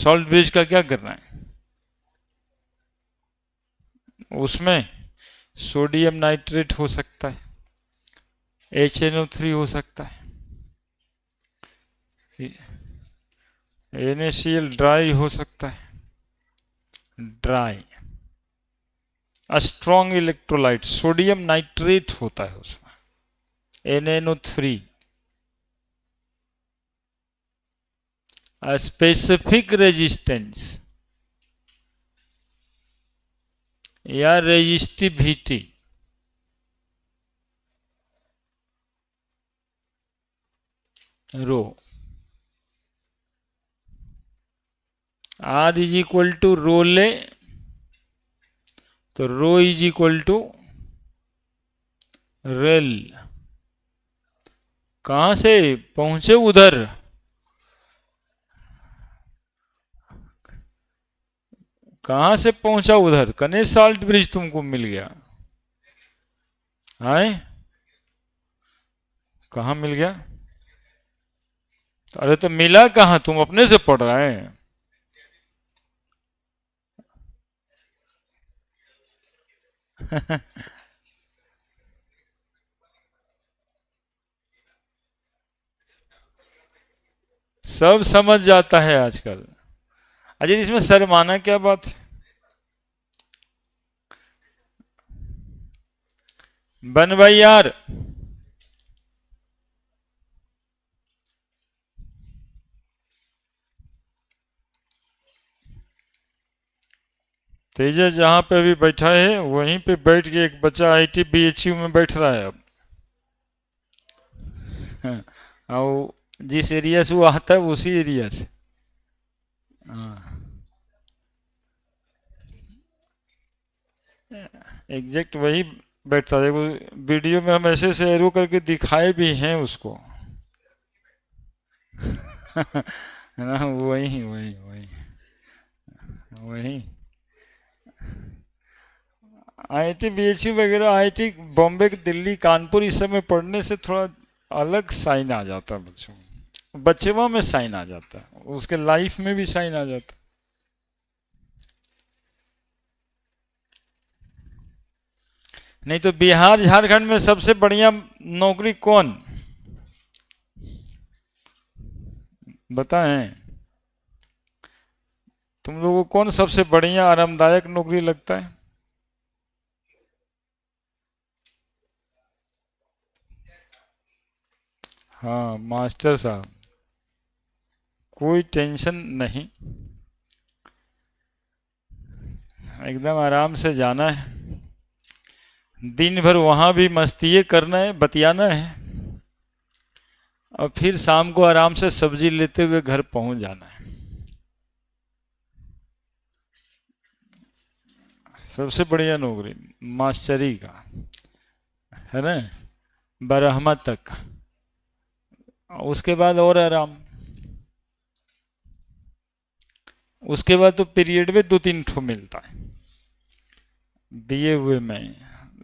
Salt bridge का क्या करना है? उसमें सोडियम नाइट्रेट हो सकता है, HNO3 हो सकता है, NaCl ड्राई हो सकता है, dry strong electrolyte sodium nitrate होता है उसमें, NaNO3। स्पेसिफिक रेजिस्टेंस या resistivity, rho. R is equal to rho L, तो रो इज इक्वल टू रेल। कहां से पहुंचे उधर? कहां से पहुंचा उधर? कने साल्ट ब्रिज तुमको मिल गया? आए, कहां मिल गया? अरे तो मिला कहां? तुम अपने से पढ़ रहे हैं। सब समझ जाता है आजकल। अजय इसमें शर्माना क्या बात है? बन भाई यार। तेजा जहां पे अभी बैठा है वहीं पे बैठ के एक बच्चा ITBHU में बैठ रहा है अब। और जिस एरिया से वो आता है उसी एरिया से। हाँ, एग्जैक्ट वही बैठता है वो। वीडियो में हम ऐसे ऐसे एरो करके दिखाए भी हैं उसको। है ना, वही वही वही वही। ITBHU वगैरह, IIT बॉम्बे, दिल्ली, कानपुर, इस सब में पढ़ने से थोड़ा अलग साइन आ जाता है बच्चों में। बच्चेवा में साइन आ जाता है, उसके लाइफ में भी साइन आ जाता है। नहीं तो बिहार झारखंड में सबसे बढ़िया नौकरी कौन, बताएं? तुम लोगों को कौन सबसे बढ़िया आरामदायक नौकरी लगता है? हाँ, मास्टर साहब। कोई टेंशन नहीं, एकदम आराम से जाना है। दिन भर वहां भी मस्ती करना है, बतियाना है, और फिर शाम को आराम से सब्जी लेते हुए घर पहुंच जाना है। सबसे बढ़िया नौकरी मास्टरी का है ना, बरहमा तक। उसके बाद और आराम। उसके बाद तो पीरियड में 2-3 ठो मिलता है दिए हुए में।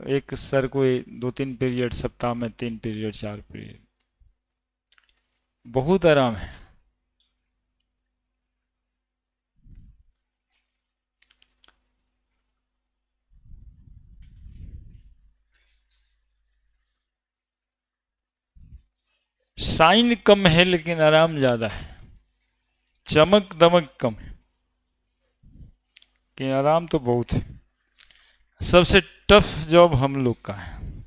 एक सर को 2-3 पीरियड, सप्ताह में 3 पीरियड, 4 पीरियड, बहुत आराम है। साइन कम है लेकिन आराम ज्यादा है, चमक दमक कम है कि आराम तो बहुत है। सबसे टफ जॉब हम लोग का है।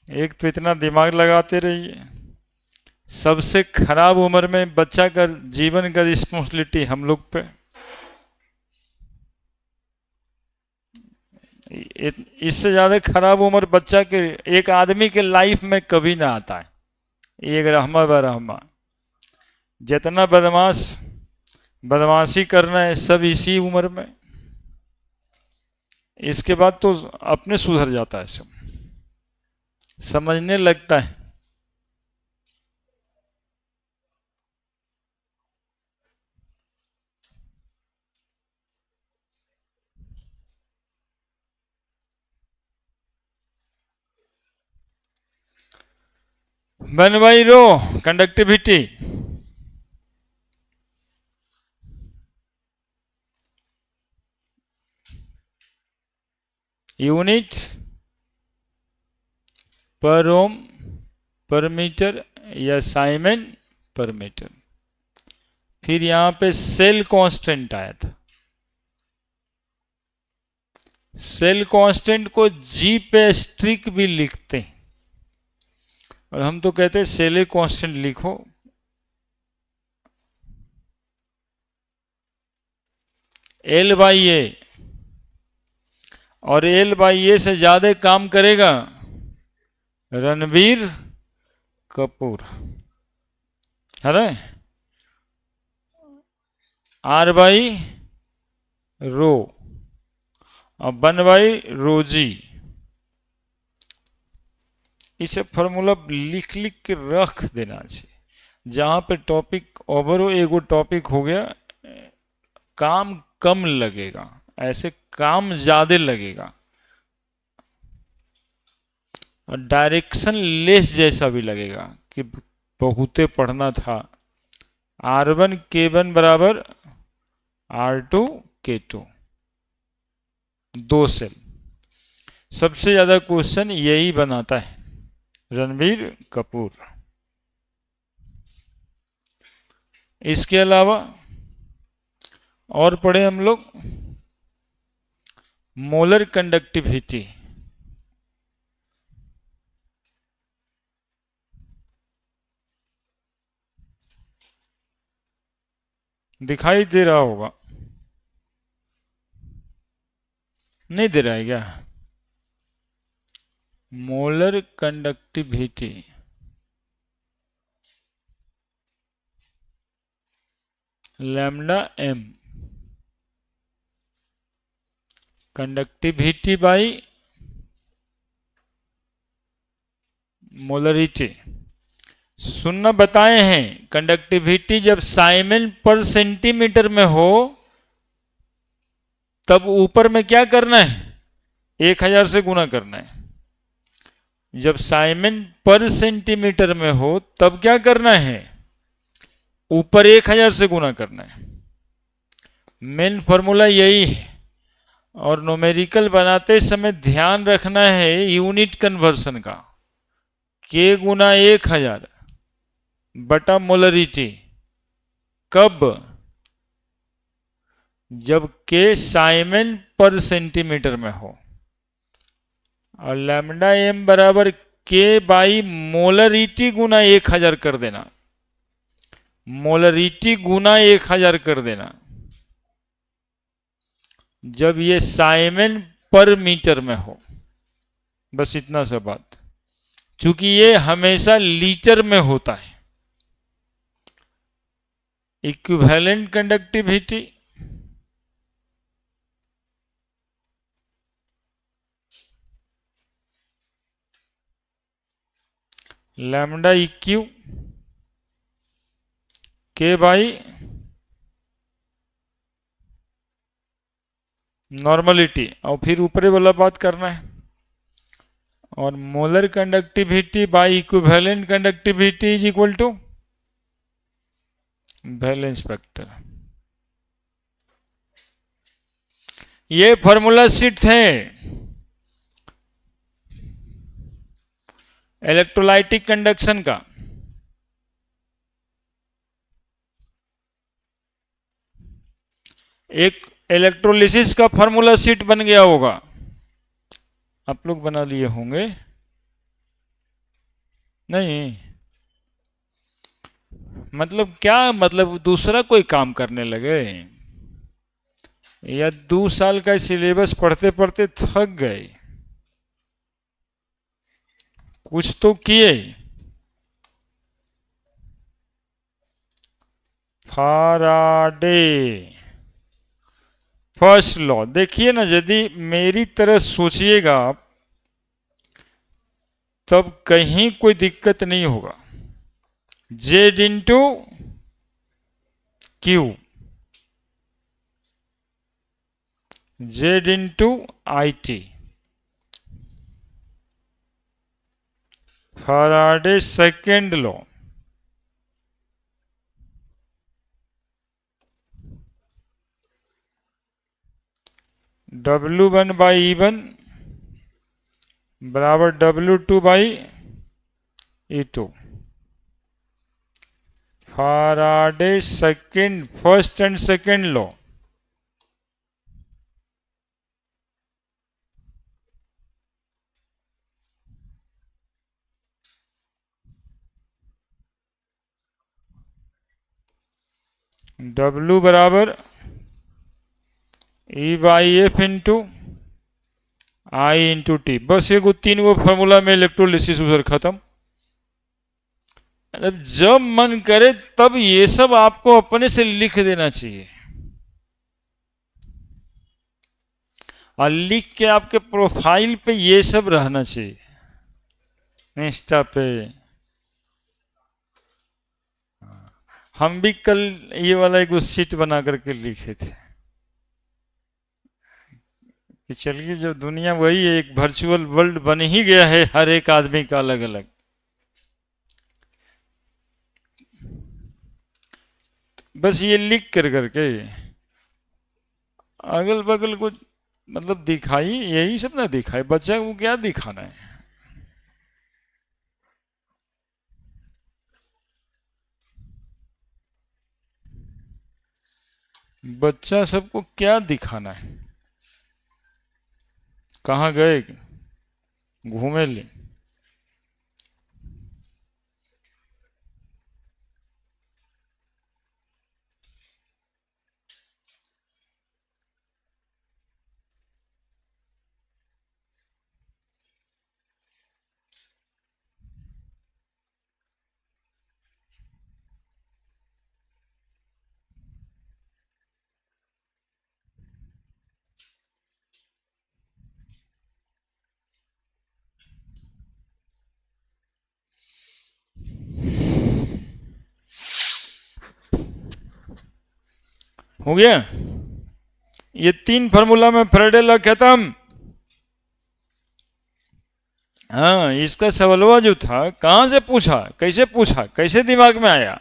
एक तो इतना दिमाग लगाते रहिए, सबसे खराब उम्र में बच्चा का जीवन का रिस्पॉन्सिबिलिटी हम लोग पे। इससे ज्यादा खराब उम्र बच्चा के, एक आदमी के लाइफ में कभी ना आता है। एक रहमा व रहमा, जितना बदमाश बदमाशी करना है सब इसी उम्र में। इसके बाद तो अपने सुधर जाता है, सब समझने लगता है। बन भाई रो, कंडक्टिविटी। यूनिट पर ओम पर मीटर या साइमन पर मीटर। फिर यहां पे सेल कांस्टेंट आया था। सेल कांस्टेंट को जी पे स्ट्रिक भी लिखते हैं, और हम तो कहते हैं सेल कांस्टेंट लिखो। एल बाई ए, और एल बाई ए से ज्यादा काम करेगा रणबीर कपूर, है ना। आर बाई रो और 1/ρg। इसे फॉर्मूला लिख लिख के रख देना चाहिए। जहां पे टॉपिक ओवर हो, एगो टॉपिक हो गया, काम कम लगेगा, ऐसे काम ज्यादा लगेगा, और डायरेक्शन लेस जैसा भी लगेगा कि बहुते पढ़ना था। R1 K1 बराबर R2 K2, 2 सेल। सबसे ज्यादा क्वेश्चन यही बनाता है रणबीर कपूर। इसके अलावा और पढ़े हम लोग मोलर कंडक्टिविटी। दिखाई दे रहा होगा, नहीं दे रहा है क्या? Molar conductivity, lambda M conductivity by molarity. सुनना बताए हैं, कंडक्टिविटी जब साइमन पर सेंटीमीटर में हो तब ऊपर में क्या करना है? 1000 से गुना करना है। जब साइमन पर सेंटीमीटर में हो तब क्या करना है? ऊपर 1000 से गुना करना है। मेन फॉर्मूला यही है, और न्यूमेरिकल बनाते समय ध्यान रखना है यूनिट कन्वर्सन का। K गुना 1000 बटा मोलरिटी, कब? जब K साइमन पर सेंटीमीटर में हो, और लैम्डा एम बराबर K बाई मोलरिटी गुना 1000 कर देना। मोलरिटी गुना 1000 कर देना जब ये साइमन पर मीटर में हो। बस इतना सा बात, क्योंकि ये हमेशा लीटर में होता है। Equivalent conductivity lambda eq K by normality, और फिर ऊपरे वाला बात करना है। और molar conductivity by equivalent conductivity is equal to valence factor. ये फॉर्मूला शीट है इलेक्ट्रोलाइटिक कंडक्शन का। एक इलेक्ट्रोलिसिस का फॉर्मूला शीट बन गया होगा, आप लोग बना लिए होंगे नहीं? मतलब क्या, मतलब दूसरा कोई काम करने लगे, या 2 साल का सिलेबस पढ़ते पढ़ते थक गए? कुछ तो किए। फैराडे फर्स्ट लॉ देखिए ना, यदि मेरी तरह सोचिएगा आप तब कहीं कोई दिक्कत नहीं होगा। Z into Q, Z into I T, Faraday second law. W1 by E1 बराबर W2/E2। Faraday second first and second law. W बराबर E/F इंटू I/T। बस ये तीन वो फॉर्मूला में इलेक्ट्रोलिसिस उधर खत्म। मतलब जब मन करे तब ये सब आपको अपने से लिख देना चाहिए, और लिख के आपके प्रोफाइल पे ये सब रहना चाहिए, इंस्टा पे। हम भी कल ये वाला एक सीट बना करके लिखे थे कि चलिए जो दुनिया वही है, एक वर्चुअल वर्ल्ड बन ही गया है, हर एक आदमी का अलग अलग। बस ये लिख कर करके अगल बगल को मतलब दिखाई, यही सब ना दिखाई, बच्चा को क्या दिखाना है। बच्चा सबको क्या दिखाना है। कहाँ गए घूमे ले। हो गया ये तीन फार्मूला में फैराडे लॉ खत्म। हाँ, इसका सवालवा जो था कहां से पूछा, कैसे दिमाग में आया।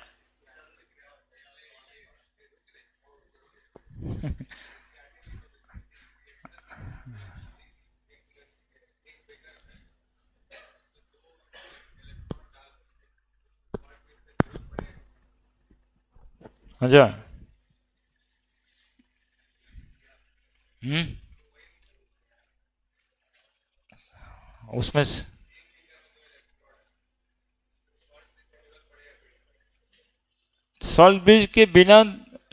अच्छा। हम्म। उसमें सॉल्ट ब्रिज के बिना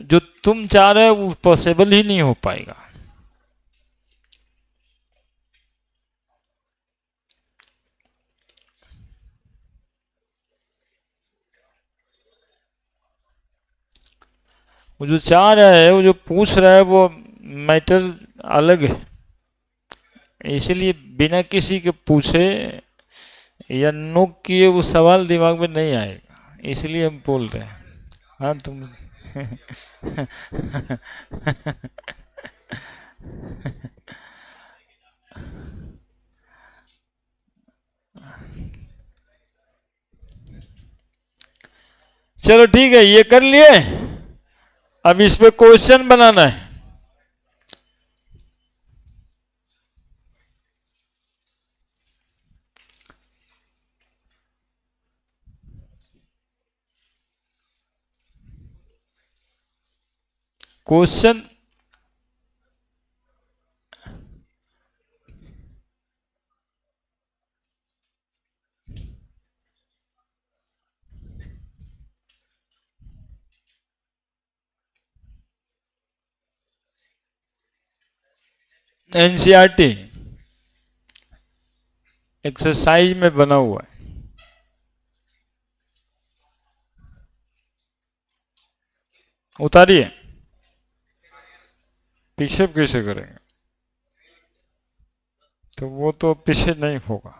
जो तुम चाह रहे हो वो पॉसिबल ही नहीं हो पाएगा। वो जो चाह रहा है, वो जो पूछ रहा है, वो मैटर अलग है। इसलिए बिना किसी के पूछे या नोक किए वो सवाल दिमाग में नहीं आएगा, इसलिए हम बोल रहे हैं। हाँ तुम चलो ठीक है, ये कर लिए। अब इस पे क्वेश्चन बनाना है। क्वेश्चन एनसीईआरटी एक्सरसाइज में बना हुआ है। उतारिए। पीछे कैसे करेंगे, तो वो तो पीछे नहीं होगा।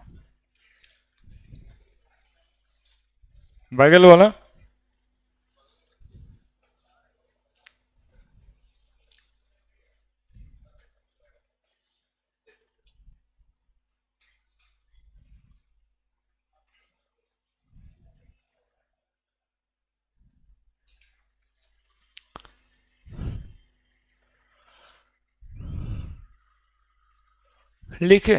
बगल वाला लिखे।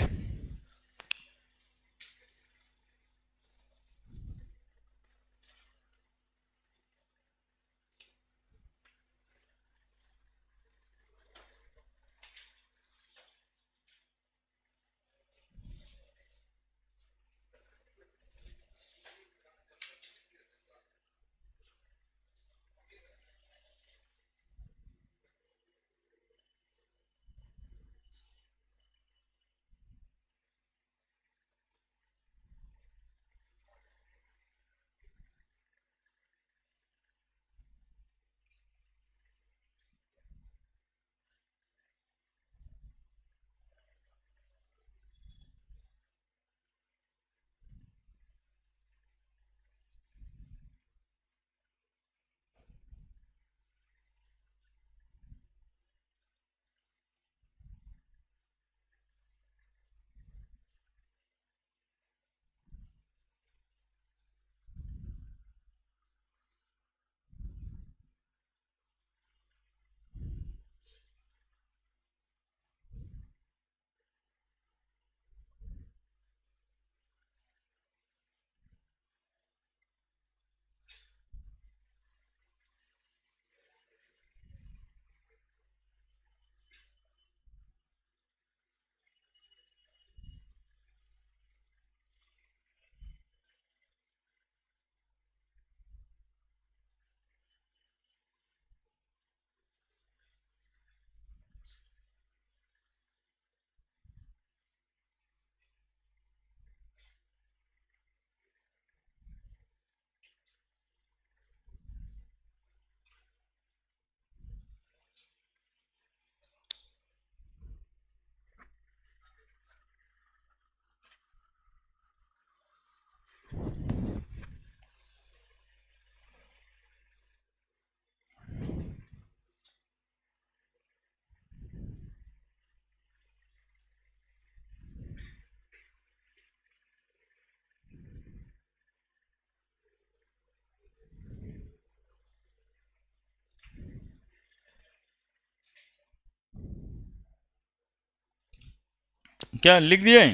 क्या लिख दिए?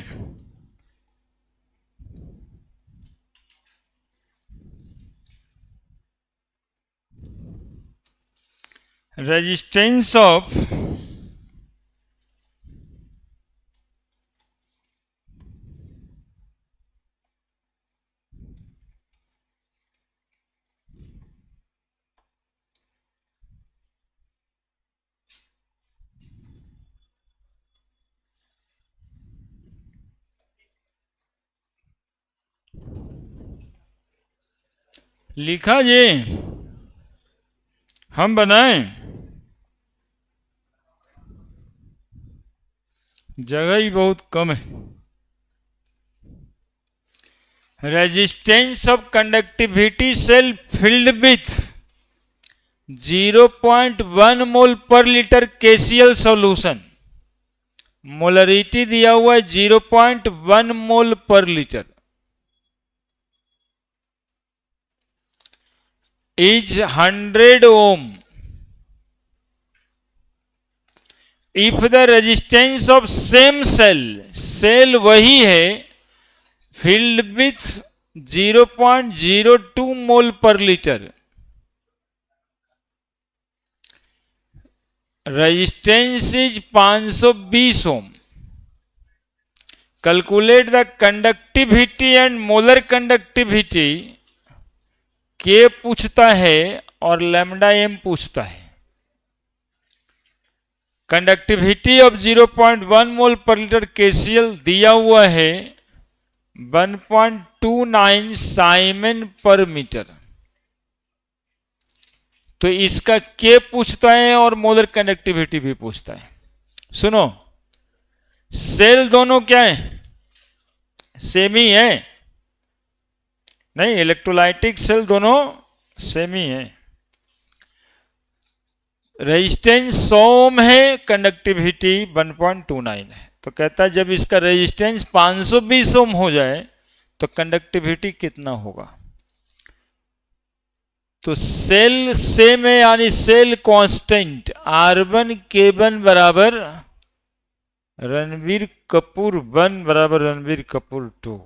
रेजिस्टेंस ऑफ लिखा जी, हम बनाएं, जगह ही बहुत कम है। Resistance of conductivity cell filled with 0.1 mole per litre KCL solution, molarity दिया हुआ है 0.1 mole per litre, is 100 ohm if the resistance of same cell, cell वही है, filled with 0.02 mole per litre, resistance is 520 ohm, calculate the conductivity and molar conductivity, के पूछता है और lambda M पूछता है। Conductivity of 0.1 mole per litre KCL दिया हुआ है 1.29 साइमन पर मीटर, तो इसका के पूछता है और मोलर कंडक्टिविटी भी पूछता है। सुनो, सेल दोनों क्या है? सेम ही है, नहीं, इलेक्ट्रोलाइटिक सेल दोनों सेम ही है। रेजिस्टेंस 100 ओम है, कंडक्टिविटी 1.29 है, तो कहता है जब इसका रेजिस्टेंस 520 ओम हो जाए तो कंडक्टिविटी कितना होगा? तो सेल सेम है, यानी सेल कांस्टेंट R1 K1 बराबर रणबीर कपूर 1 बराबर रणबीर कपूर 2।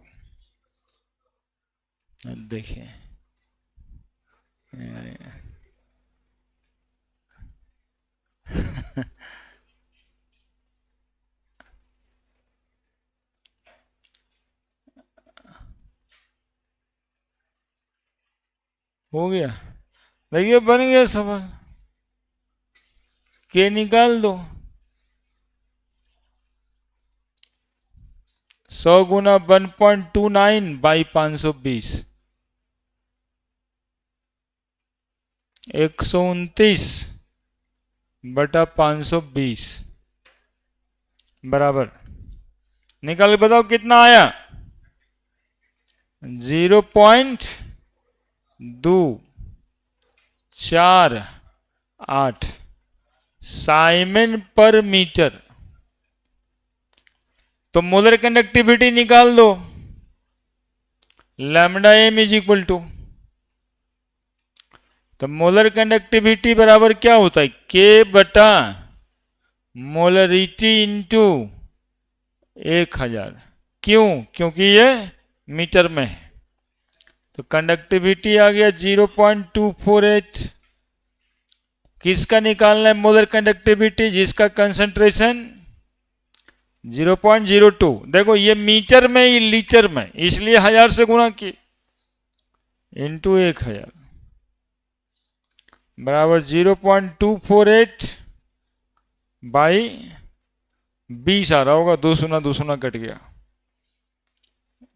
देखिए हो गया, देखिए बन गया सवाल, के निकाल दो, 100 गुना 1.29 बाई 520, 129 बटा 520 बराबर, निकाल के बताओ कितना आया? 0.248 साइमन पर मीटर। तो मोलर कंडक्टिविटी निकाल दो, lambda M is equal to, तो मोलर कंडक्टिविटी बराबर क्या होता है? के बटा मोलरिटी इंटू 1000। क्यों? क्योंकि ये मीटर में है, तो कंडक्टिविटी आ गया 0.248। किसका निकालना है मोलर कंडक्टिविटी? जिसका कंसंट्रेशन 0.02, देखो ये मीटर में, ये लीटर में, इसलिए 1000 से गुणा किए, इंटू 1000 बराबर 0.248 बाई 20 आ रहा होगा, 2 शून्य 2 शून्य कट गया,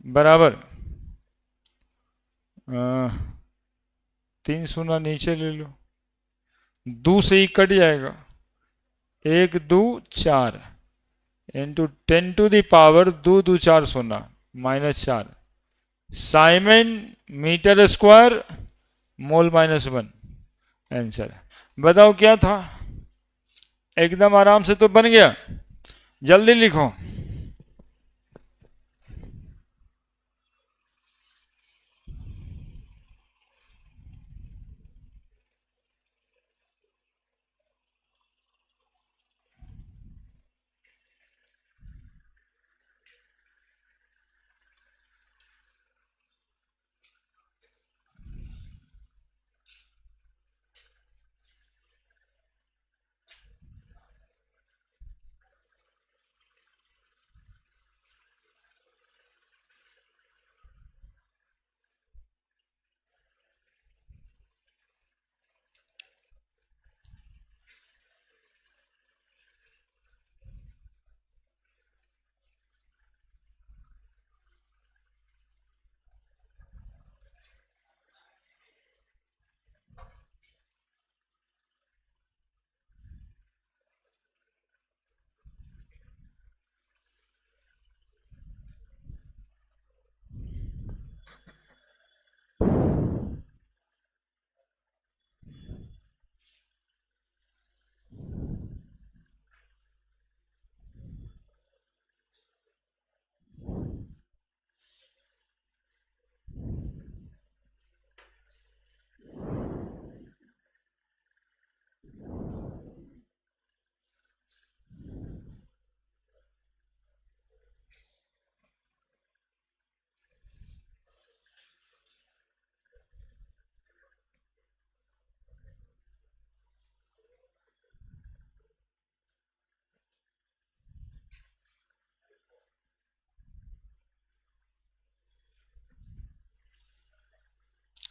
बराबर 3 शून्य नीचे ले लो, 2 से ही कट जाएगा, 1 2 4 इंटू 10 टू द पावर 2 2 4 शून्य -4 siemens metre square mole -1 answer. बताओ क्या था? एकदम आराम से तो बन गया, जल्दी लिखो।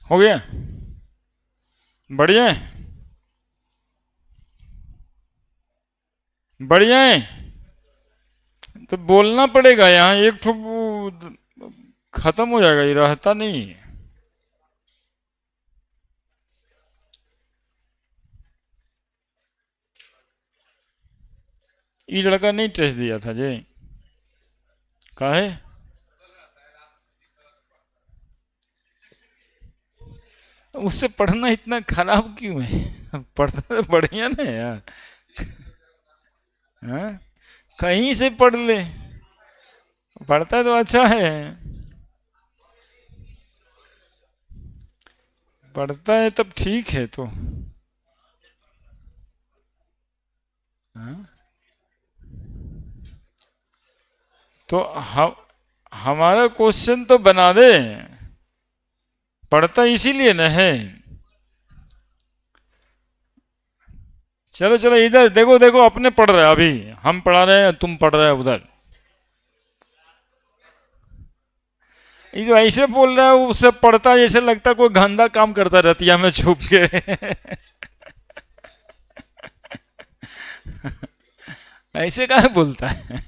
हो गया? बढ़िया है, बढ़िया है। तो बोलना पड़ेगा यहाँ, एक ठो खत्म हो जाएगा, ये रहता नहीं है। ये लड़का नहीं टेस्ट दिया था जी? काहे? उससे पढ़ना इतना खराब क्यों है? पढ़ता तो बढ़िया ना यार। हाँ? कहीं से पढ़ ले, पढ़ता तो अच्छा है, पढ़ता है तब ठीक है तो। हाँ? तो हम, हमारा क्वेश्चन तो बना दे, पढ़ता इसीलिए न है। चलो चलो इधर देखो, देखो अपने पढ़ रहे हैं अभी, हम पढ़ा रहे हैं, तुम पढ़ रहे हो उधर। ये जो ऐसे बोल रहा है, उससे पढ़ता है जैसे लगता है कोई गंदा काम करता रतिया में छुप के। ऐसे कहा बोलता है?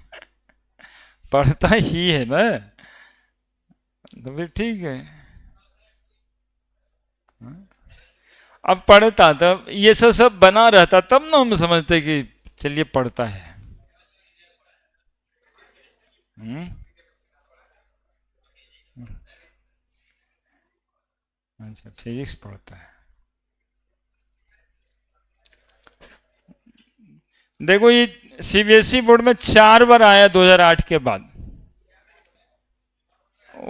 पढ़ता ही है ना, तो फिर ठीक है। अब पढ़ता तब ये सब सब बना रहता तब ना हम समझते कि चलिए पढ़ता है। हम्म? अच्छा, फिजिक्स पढ़ता है। देखो ये सीबीएसई बोर्ड में 4 बार आया 2008 के बाद,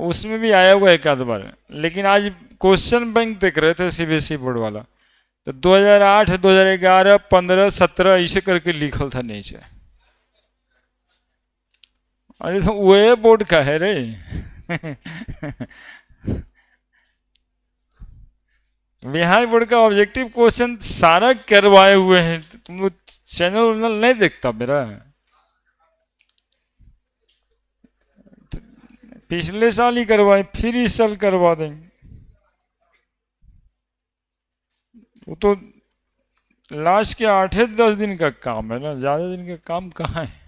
उसमें भी आया हुआ एक आध बार। लेकिन आज क्वेश्चन बैंक देख रहे थे सीबीएसई बोर्ड वाला, तो 2008, 2011, 15, 17 ऐसे करके लिखल था नीचे। अरे तो वो बोर्ड का है रे। बिहार बोर्ड का ऑब्जेक्टिव क्वेश्चन सारा करवाए हुए हैं, तुम लोग चैनल उनल नहीं देखता मेरा? पिछले साल ही करवाए, फिर इस साल करवा देंगे। वो तो लास्ट के 8-10 दिन का काम है ना, ज्यादा दिन का काम कहाँ है?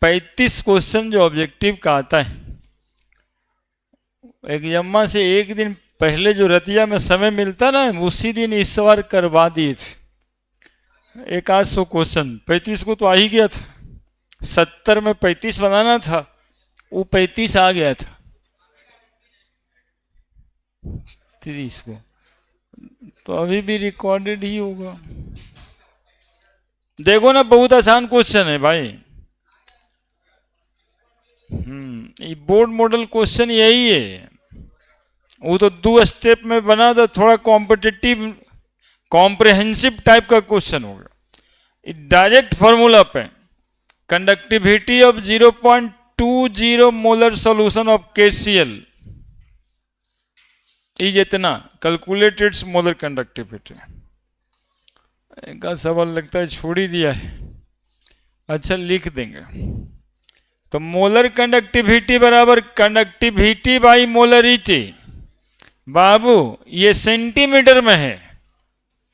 पैंतीस क्वेश्चन जो ऑब्जेक्टिव का आता है, एग्जाम से एक दिन पहले जो रतिया में समय मिलता ना, उसी दिन इस बार करवा दिए थे। एक आध सौ क्वेश्चन, 35 को तो आ ही गया था। 70 में 35 बनाना था, वो 35 आ गया था 30 को। तो अभी भी रिकॉर्डेड ही होगा। देखो ना, बहुत आसान क्वेश्चन है भाई। ये बोर्ड मॉडल क्वेश्चन यही है। वो तो 2 स्टेप में बना था, थोड़ा कॉम्पिटिटिव कॉम्प्रिहेंसिव टाइप का क्वेश्चन होगा। डायरेक्ट फॉर्मूला पे conductivity of 0.20 molar solution of KCl is इतना, कैलकुलेटेड मोलर कंडक्टिविटी। का सवाल लगता है छोड़ ही दिया है। अच्छा लिख देंगे, तो मोलर कंडक्टिविटी बराबर कंडक्टिविटी बाई मोलरिटी। बाबू ये सेंटीमीटर में है,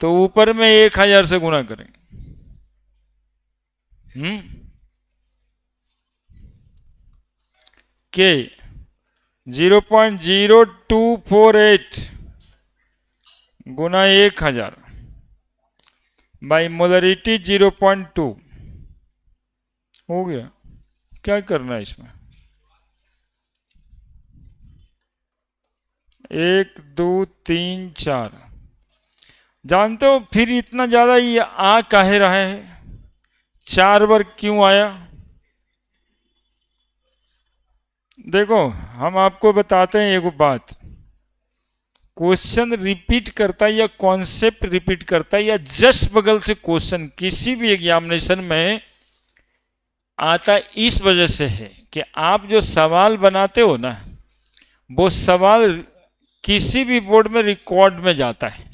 तो ऊपर में 1000 से गुना करेंगे। के 0.0248 गुना 1000 बाई मोलरिटी 0.2 हो गया। क्या करना है इसमें? 1, 2, 3, 4। जानते हो फिर इतना ज्यादा ये आ काहे रहा है, 4 बार क्यों आया? देखो हम आपको बताते हैं एक बात, क्वेश्चन रिपीट करता है या कॉन्सेप्ट रिपीट करता है या जस्ट बगल से क्वेश्चन किसी भी एग्जामिनेशन में आता इस वजह से है कि आप जो सवाल बनाते हो ना, वो सवाल किसी भी बोर्ड में रिकॉर्ड में जाता है,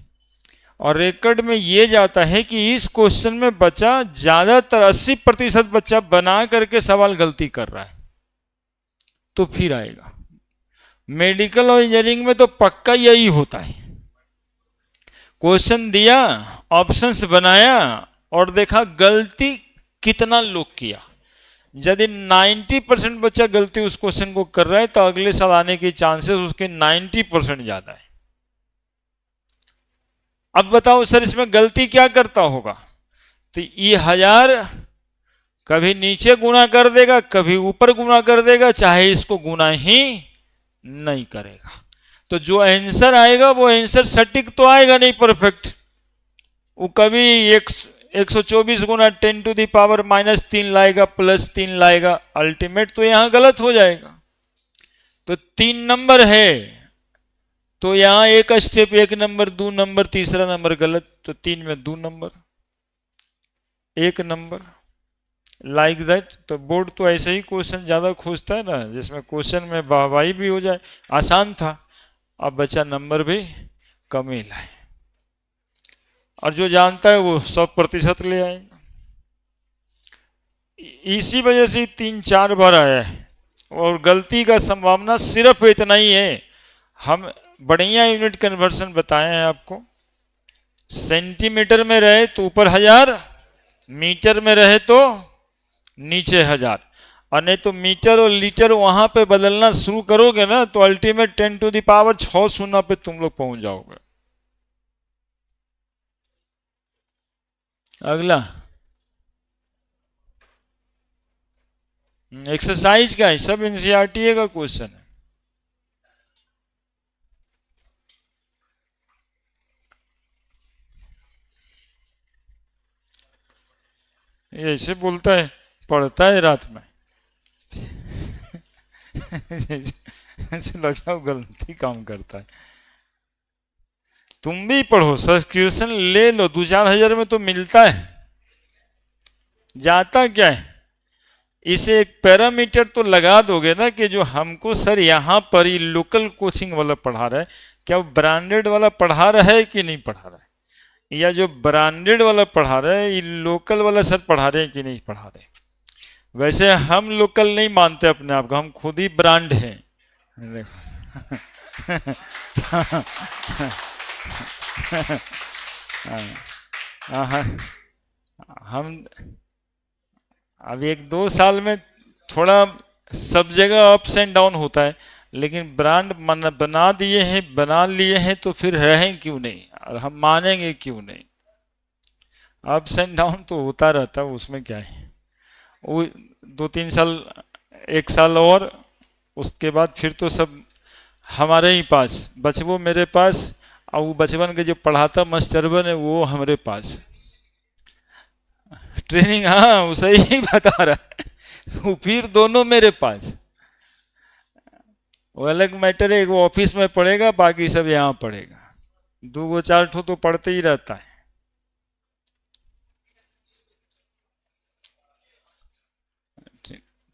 और रिकॉर्ड में ये जाता है कि इस क्वेश्चन में बच्चा ज्यादातर 80% बच्चा बना करके सवाल गलती कर रहा है, तो फिर आएगा। मेडिकल और इंजीनियरिंग में तो पक्का यही होता है, क्वेश्चन दिया, ऑप्शंस बनाया और देखा गलती कितना लोग किया। यदि 90% बच्चा गलती उस क्वेश्चन को कर रहा है, तो अगले साल आने की चांसेस उसके 90% ज्यादा है। अब बताओ सर इसमें गलती क्या करता होगा? तो ये 1000 कभी नीचे गुना कर देगा, कभी ऊपर गुना कर देगा, चाहे इसको गुना ही नहीं करेगा। तो जो आंसर आएगा वो आंसर सटीक तो आएगा नहीं, परफेक्ट। वो कभी 124 गुना 10⁻³ लाएगा, +3 लाएगा, अल्टीमेट तो यहां गलत हो जाएगा। तो 3 नंबर है, तो यहां एक स्टेप 1 नंबर, 2 नंबर, तीसरा नंबर गलत, तो 3 में 2 नंबर, 1 नंबर, लाइक दैट। तो बोर्ड तो ऐसे ही क्वेश्चन ज्यादा खोजता है ना, जिसमें क्वेश्चन में वाहवाही भी हो जाए। आसान था, अब बच्चा नंबर भी कम ही लाए, और जो जानता है वो 100% ले आएगा। इसी वजह से 3-4 बार आया है, और गलती का संभावना सिर्फ इतना ही है। हम बढ़िया यूनिट कन्वर्सन बताए हैं आपको, सेंटीमीटर में रहे तो ऊपर 1000, मीटर में रहे तो नीचे 1000, और नहीं तो मीटर और लीटर वहां पे बदलना शुरू करोगे ना, तो अल्टीमेट 10⁶ पे तुम लोग पहुंच जाओगे। अगला एक्सरसाइज का है, सब एनसीईआरटी का क्वेश्चन है। ये ऐसे बोलता है, पढ़ता है रात में ऐसे लगा गलती काम करता है। तुम भी पढ़ो, सब्सक्रिप्शन ले लो, 2-4 हजार में तो मिलता है। जाता क्या है, इसे एक पैरामीटर तो लगा दोगे ना कि जो हमको सर यहाँ पर ही लोकल कोचिंग वाला पढ़ा रहा है, क्या वो ब्रांडेड वाला पढ़ा रहा है कि नहीं पढ़ा रहा है, या जो ब्रांडेड वाला पढ़ा रहा है ये लोकल वाला सर पढ़ा रहे हैं कि नहीं पढ़ा रहे। वैसे हम लोकल नहीं मानते अपने आप को, हम खुद ही ब्रांड हैं। देखो हम अब 1-2 साल में थोड़ा सब जगह अप्स एंड डाउन होता है, लेकिन ब्रांड बना दिए हैं, बना लिए हैं, तो फिर रहें क्यों नहीं, और हम मानेंगे क्यों नहीं। अप्स एंड डाउन तो होता रहता है, उसमें क्या है। वो 2-3 साल, 1 साल और उसके बाद फिर तो सब हमारे ही पास, बचपो मेरे पास, और वो बचपन के जो पढ़ाता मास्टरबन है वो हमारे पास। ट्रेनिंग, हाँ वो सही ही बता रहा है, वो फिर दोनों मेरे पास। वो अलग मैटर है, वो ऑफिस में पढ़ेगा, बाकी सब यहाँ पढ़ेगा, 2-4 ठो तो पढ़ते ही रहता है।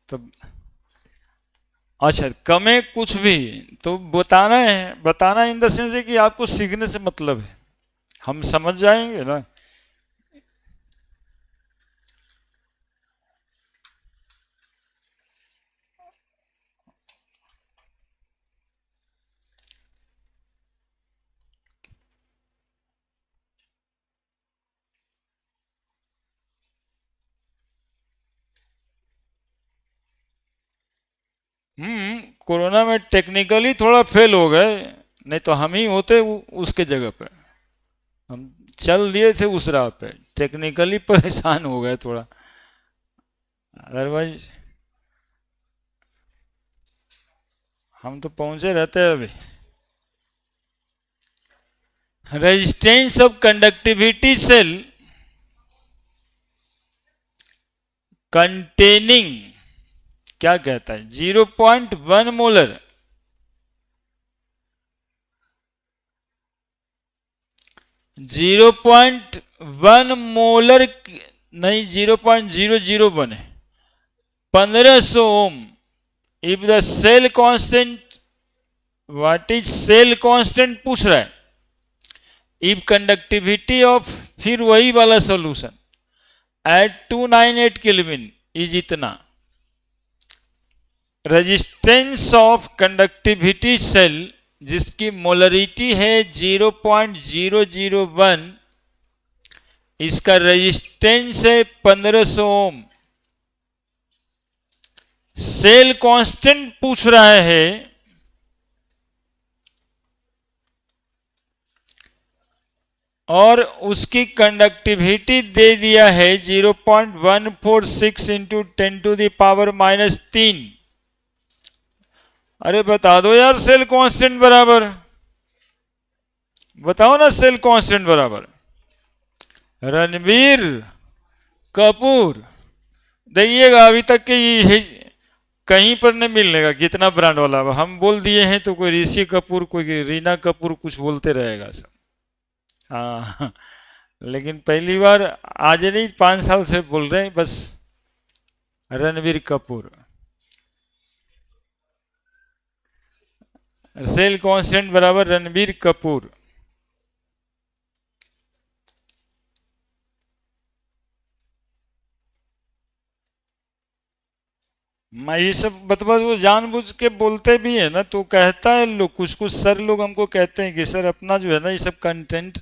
तो अच्छा, कमे कुछ भी तो बताना है, बताना इन द सेंस है कि आपको सीखने से मतलब है, हम समझ जाएंगे ना। कोरोना में टेक्निकली थोड़ा फेल हो गए, नहीं तो हम ही होते उसके जगह पे, हम चल दिए थे उस राह पे, टेक्निकली परेशान हो गए थोड़ा, अदरवाइज हम तो पहुंचे रहते हैं अभी। Resistance of conductivity cell containing क्या कहता है, 0.1 मोलर, 0.1 मोलर नहीं, 0.001 है, 1500 ohm. If the cell constant what is cell constant पूछ रहा है। इफ कंडक्टिविटी ऑफ, फिर वही वाला सॉल्यूशन, एट 298 केल्विन इज इतना, रेजिस्टेंस ऑफ कंडक्टिविटी सेल जिसकी मोलरिटी है 0.001, इसका रेजिस्टेंस है 1500 ओम। सेल कांस्टेंट पूछ रहा है, और उसकी कंडक्टिविटी दे दिया है 0.146 इंटू 10⁻³ अरे बता दो यार सेल कांस्टेंट बराबर, बताओ ना सेल कांस्टेंट बराबर। रणबीर कपूर, देखिएगा अभी तक के कहीं पर नहीं मिलेगा कितना ब्रांड वाला, हम बोल दिए हैं तो कोई ऋषि कपूर, कोई रीना कपूर कुछ बोलते रहेगा सब। हाँ लेकिन पहली बार आज नहीं 5 साल से बोल रहे हैं बस। रणबीर कपूर, सेल कांस्टेंट बराबर रणबीर कपूर। मैं ये सब बतवा, वो जानबूझ के बोलते भी है ना, तो कहता है लोग, कुछ कुछ सर लोग हमको कहते हैं कि सर अपना जो है ना ये सब कंटेंट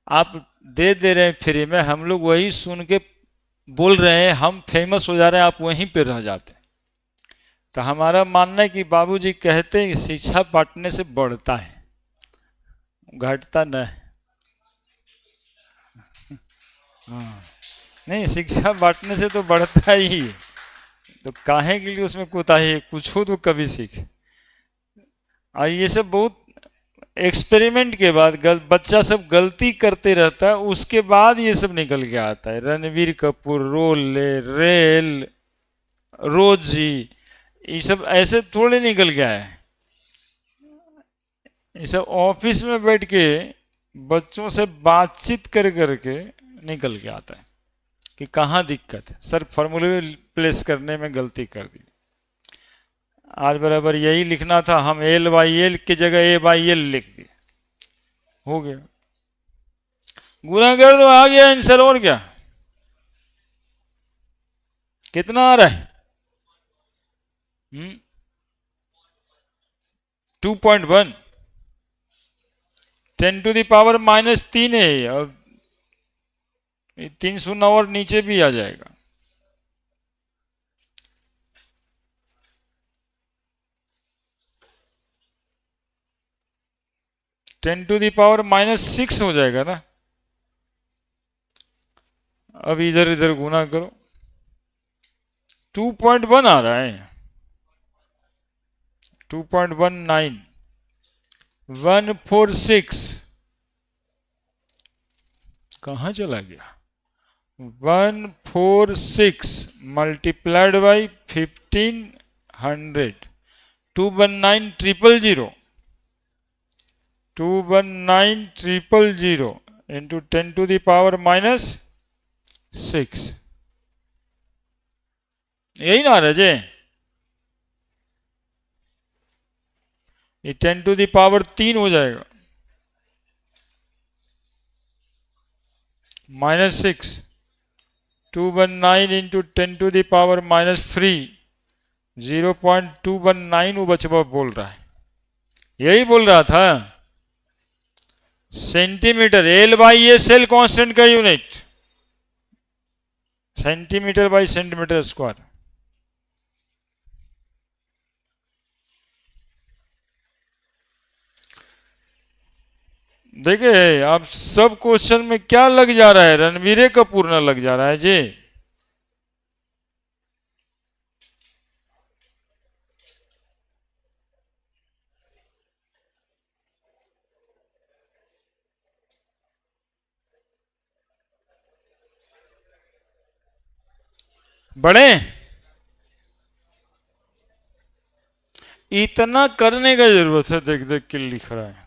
आप दे रहे हैं फ्री में, हम लोग वही सुन के बोल रहे हैं, हम फेमस हो जा रहे हैं, आप वहीं पे रह जाते हैं। तो हमारा मानना है कि बाबूजी कहते हैं कि शिक्षा बांटने से बढ़ता है, घटता नहीं। हाँ नहीं, शिक्षा बांटने से तो बढ़ता ही है, तो काहे के लिए उसमें कोताही, कुछ हो तो कभी सीख। और ये सब बहुत एक्सपेरिमेंट के बाद बच्चा सब गलती करते रहता है, उसके बाद ये सब निकल के आता है। रणबीर कपूर, रोले, रेल, रोजी, ये सब ऐसे थोड़े निकल गया है। ये सब ऑफिस में बैठ के बच्चों से बातचीत कर करके निकल के आता है कि कहाँ दिक्कत है, सर फॉर्मूले प्लेस करने में गलती कर दी। आज बराबर यही लिखना था, हम L/L की जगह A/L लिख दिए, हो गया, गुना कर दो, आ गया आंसर। और क्या, कितना आ रहा है? 2.1, 10⁻³ है, और 3 शून्य और नीचे भी आ जाएगा। (10⁻⁻6 हो जाएगा ना। अब इधर इधर गुना करो, 2.1 आ रहा है, 2.19, 146 कहाँ चला गया, 146 मल्टीप्लाइड बाई 1500, 219,000, 219,000 इंटू 10⁻⁻6, यही ना रहे, ये 10⁻³ हो जाएगा, -6, 219 इंटू 10⁻⁻3, 0.219 वो बचवा बोल रहा है, यही बोल रहा था। सेंटीमीटर, L/A सेल कांस्टेंट का unit, centimetre by centimetre square. देखिए आप सब क्वेश्चन में क्या लग जा रहा है, रणबीर कपूर ना लग जा रहा है जी। बड़े इतना करने का जरूरत है, देख देख के लिख रहा है।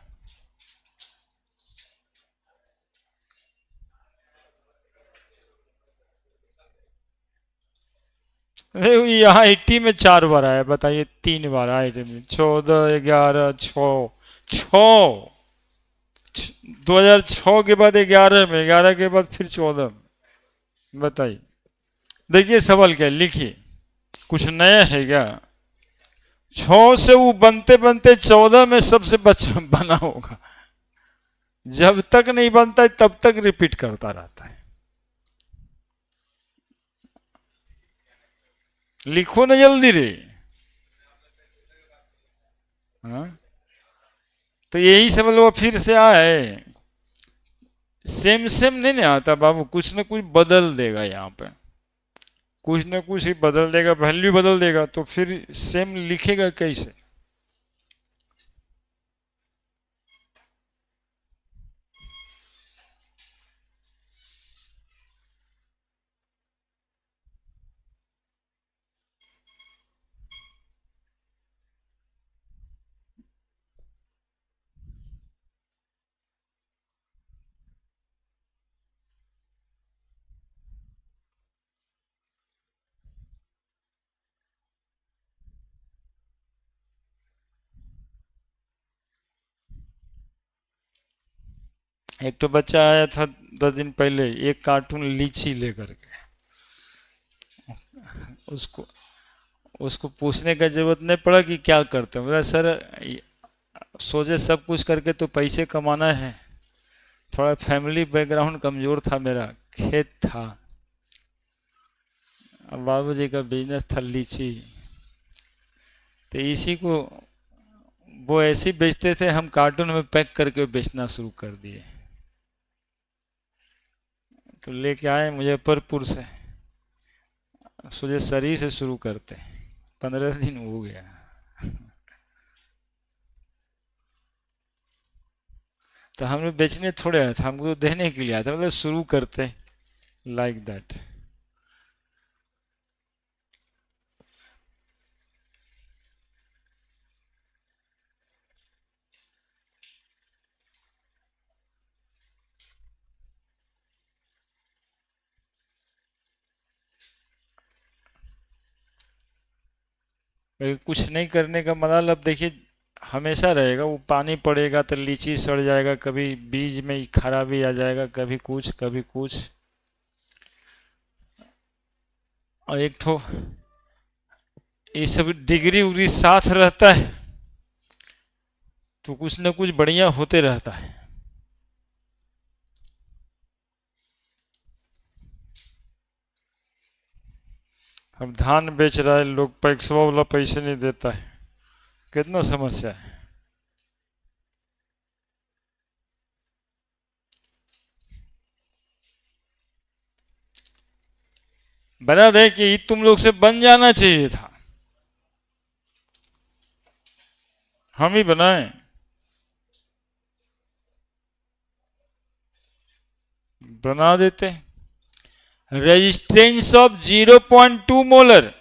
यहाँ 80 में 4 बार आया, बताइए 3 बार आए 14, 11, 6, 6, 2006 के बाद 11 में, 11 के बाद फिर 14 में, बताइए। देखिए सवाल क्या लिखिए, कुछ नया है क्या? 6 से वो बनते बनते 14 में सबसे बच्चा बना होगा, जब तक नहीं बनता है तब तक रिपीट करता रहता है। लिखो ना जल्दी रे। हाँ तो यही सब लोग फिर से आए, सेम सेम नहीं ना आता बाबू, कुछ ना कुछ बदल देगा यहाँ पे, कुछ ना कुछ ही बदल देगा, वैल्यू बदल देगा, तो फिर सेम लिखेगा कैसे? एक तो बच्चा आया था 10 दिन पहले, एक कार्टून लीची लेकर के, उसको उसको पूछने का जरूरत नहीं पड़ा कि क्या करते हैं, बोला सर सोचे सब कुछ करके तो पैसे कमाना है, थोड़ा फैमिली बैकग्राउंड कमजोर था, मेरा खेत था, अब बाबूजी का बिजनेस था लीची, तो इसी को वो ऐसे ही बेचते थे, हम कार्टून में पैक करके बेचना शुरू कर दिए। तो लेके आए मुजफ्फरपुर से, सोचे शरीर से शुरू करते, 15 दिन हो गया। तो हम लोग बेचने थोड़े आए थे, हमको तो देने के लिए आया था, मतलब शुरू करते लाइक दैट। कुछ नहीं करने का मतलब देखिए हमेशा रहेगा, वो पानी पड़ेगा तो लीची सड़ जाएगा, कभी बीज में ही खराबी आ जाएगा, कभी कुछ कभी कुछ। और एक तो ये सब डिग्री उग्री साथ रहता है तो कुछ न कुछ बढ़िया होते रहता है। अब धान बेच रहा है लोग, पैक्सवा वाला पैसे नहीं देता है, कितना समस्या है। बना दे कि तुम लोग से बन जाना चाहिए था, हम ही बनाए। बना देते। Resistance of 0.2 molar,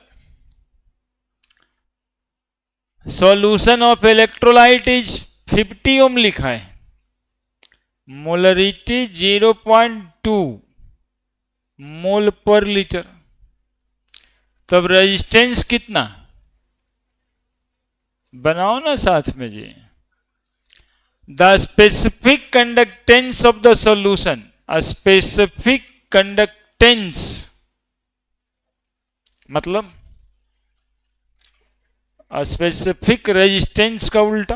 solution of electrolyte is 50 ओम लिखा है, मोलरिटी 0.2 मोल पर लीटर, तब रेजिस्टेंस कितना? बनाओ ना साथ में जी। The specific conductance of the solution, specific conductance मतलब स्पेसिफिक रेजिस्टेंस का उल्टा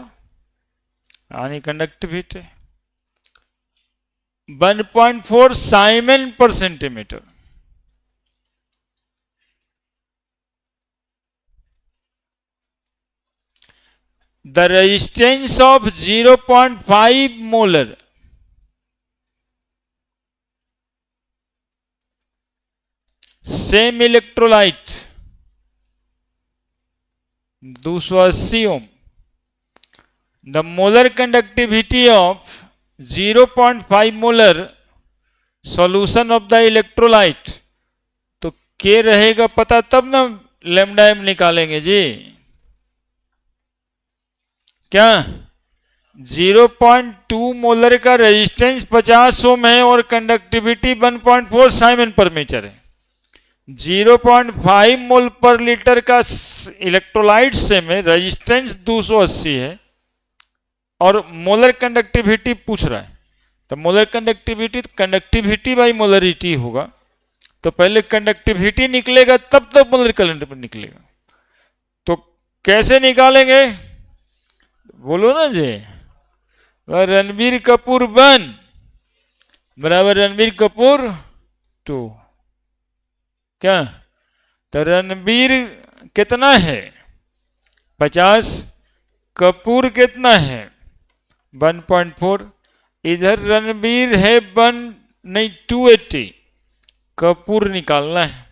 यानी conductivity, 1.4 siemens per centimetre. The resistance of 0.5 molar, same electrolyte 280 ohm, the molar conductivity of 0.5 molar solution of the electrolyte, तो K रहेगा पता तब ना lambda M निकालेंगे जी। क्या 0.2 मोलर का रेजिस्टेंस 50 ओम है और कंडक्टिविटी 1.4 साइमन पर मीटर है, 0.5 मोल पर लीटर का इलेक्ट्रोलाइट से में रेजिस्टेंस 280 है और मोलर कंडक्टिविटी पूछ रहा है। तो मोलर कंडक्टिविटी बाई मोलरिटी होगा। तो पहले कंडक्टिविटी निकलेगा तब तो मोलर करंट निकलेगा। तो कैसे निकालेंगे बोलो ना जी। रणबीर कपूर 1 बराबर रणबीर कपूर 2। क्या तो रणबीर कितना है 50, कपूर कितना है 1.4। इधर रणबीर है 1 नहीं 280, कपूर निकालना है।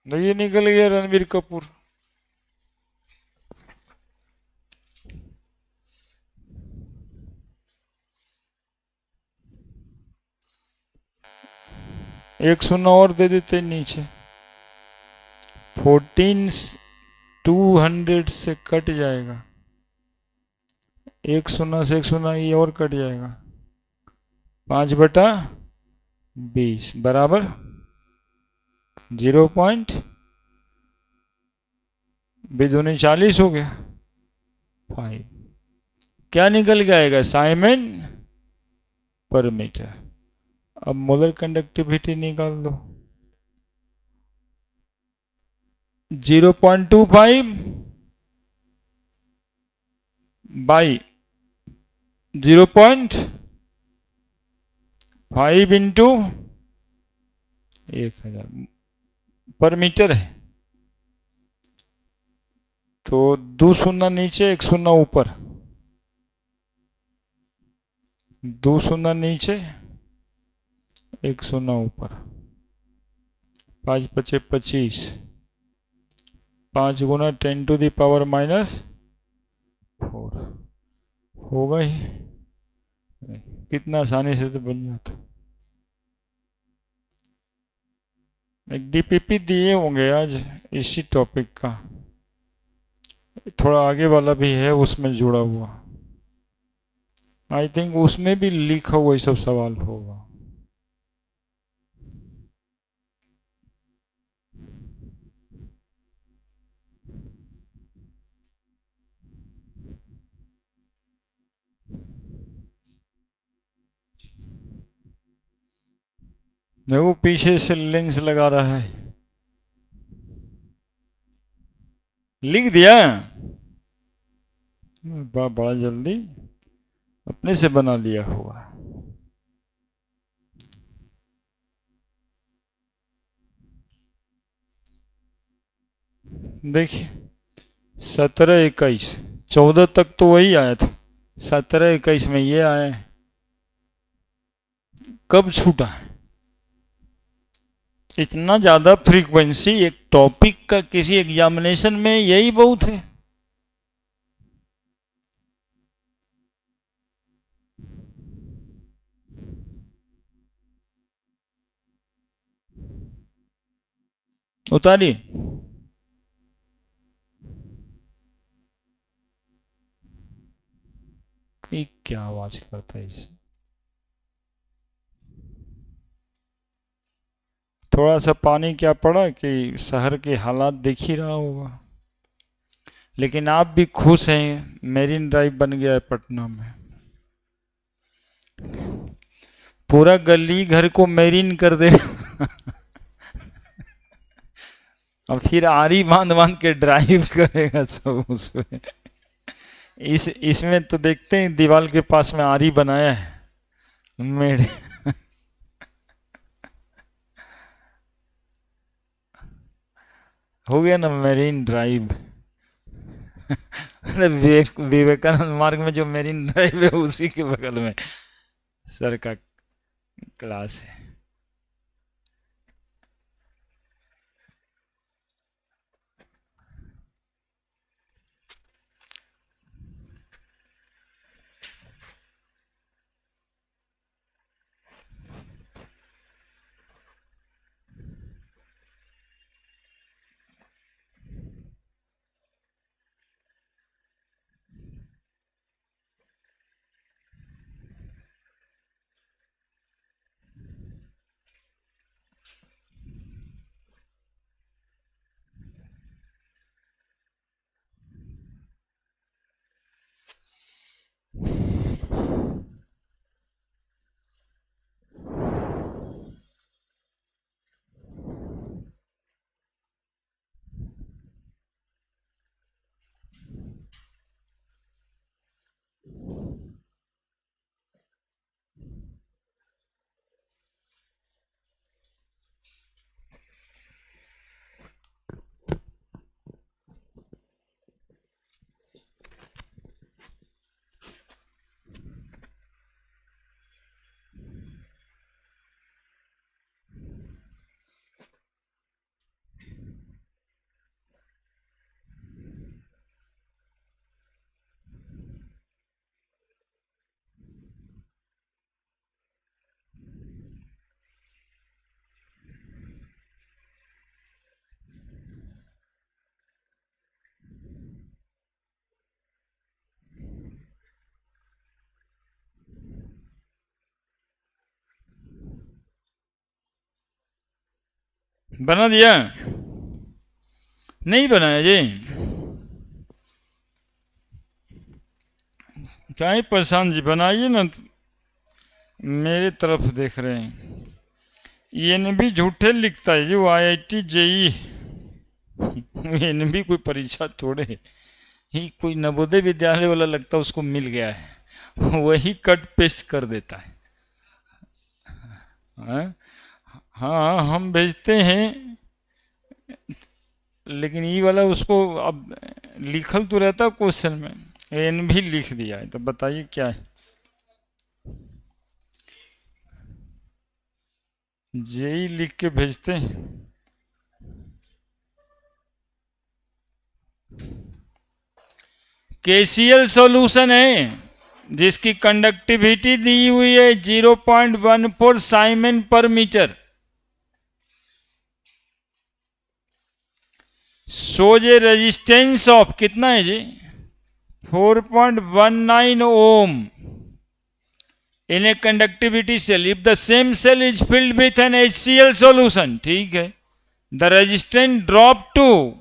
ये निकल गया रणबीर कपूर। एक शून्य और दे देते नीचे। 14 200 से कट जाएगा, एक शून्य से एक शून्य ये और कट जाएगा। 5/20 बराबर 0.40 हो गया 5। क्या निकल के आएगा साइमन पर मीटर। अब मोलर कंडक्टिविटी निकाल दो 0.25 बाई 0.5 इंटू 1000 पर मीटर है। तो 2 शून्य नीचे 1 शून्य ऊपर, 2 शून्य नीचे 1 शून्य ऊपर। 5 × 25, 5 × 10⁻⁻⁴ होगा ही। कितना आसानी से तो बन जाता। एक डीपीपी दिए होंगे आज इसी टॉपिक का, थोड़ा आगे वाला भी है उसमें जुड़ा हुआ। आई थिंक उसमें भी लिखा हुआ ये सब सवाल होगा। वो पीछे से लेंस लगा रहा है, लिख दिया बड़ा जल्दी अपने से बना लिया होगा। देखिए 17 21 14 तक तो वही आया था, 17 21 में ये आया है। कब छूटा है इतना ज्यादा फ्रीक्वेंसी एक टॉपिक का किसी एग्जामिनेशन में? यही बहुत है। उतारी ये क्या आवाज करता है इसे? थोड़ा सा पानी क्या पड़ा कि शहर के हालात देख ही रहा होगा। लेकिन आप भी खुश हैं, मेरीन ड्राइव बन गया है पटना में। पूरा गली घर को मेरीन कर दे और फिर आरी बांध बांध के ड्राइव करेगा सब उसमें। इसमें तो देखते हैं दीवार के पास में आरी बनाया है मेरे हो गया ना मेरीन ड्राइव अरे विवेकानंद मार्ग में जो मेरीन ड्राइव है उसी के बगल में सर का क्लास है। बना दिया? नहीं बनाया जी? क्या ही परेशान जी, बनाइए ना। मेरे तरफ देख रहे हैं, ये भी झूठे लिखता है जी, वो IIT JEE। ये भी कोई परीक्षा थोड़े ही, कोई नवोदय विद्यालय वाला लगता है, उसको मिल गया है, वही कट पेस्ट कर देता है। हाँ हाँ, हम भेजते हैं, लेकिन ये वाला उसको अब लिखल तो रहता क्वेश्चन में, एन भी लिख दिया है, तो बताइए क्या है। जेई लिख के भेजते हैं। KCl सॉल्यूशन है जिसकी कंडक्टिविटी दी हुई है 0.14 siemens per metre. Shows a resistance of कितना है जी? 4.19 ohm in a conductivity cell if the same cell is filled with an HCl solution. ठीक है, the resistance drop to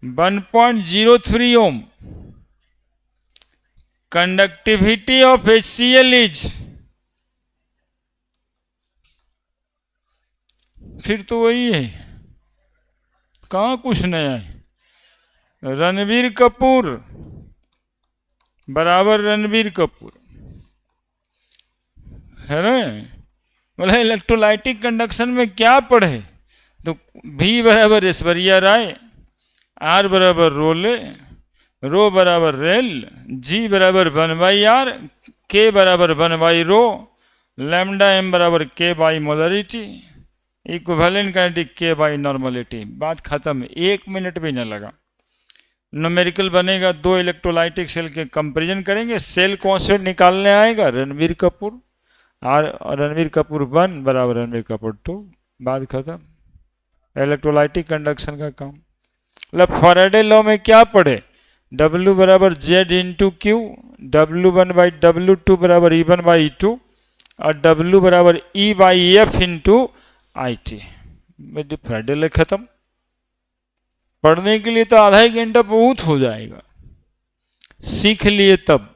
1.03 ohm. Conductivity of HCl is, फिर तो वही है, कहाँ कुछ नया है। रणबीर कपूर बराबर रणबीर कपूर है ना। बोले इलेक्ट्रोलाइटिक कंडक्शन में क्या पढ़े, तो V बराबर ऐश्वर्या राय, R बराबर रोले, रो बराबर रेल, G बराबर 1/R, K बराबर 1/रो, लैम्डा M बराबर K by molarity, equivalent kinetic K by normality. बात खत्म, 1 मिनट भी न लगा। न्यूमेरिकल बनेगा, 2 इलेक्ट्रोलाइटिक सेल के कंपेरिजन करेंगे, सेल कॉन्स्टेंट निकालने आएगा रणबीर कपूर, और रणबीर कपूर 1 बराबर रणबीर कपूर 2, बात खत्म। इलेक्ट्रोलाइटिक कंडक्शन का काम। मतलब फैराडे लॉ में क्या पढ़े, W बराबर Z इंटू क्यू, W1/W2 बराबर E1/E2, और W बराबर E/F into IT। Faraday law खत्म। पढ़ने के लिए तो आधा ही घंटा बहुत हो जाएगा, सीख लिए तब।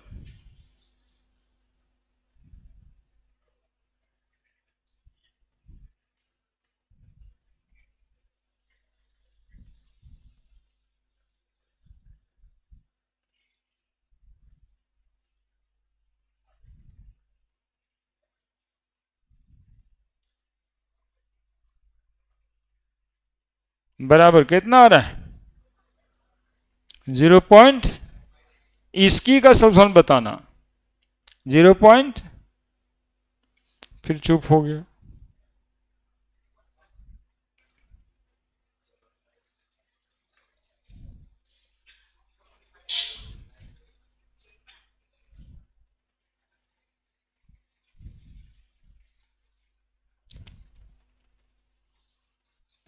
बराबर कितना आ रहा है? 0 पॉइंट, इसकी का सॉल्यूशन बताना। 0 पॉइंट, फिर चुप हो गया।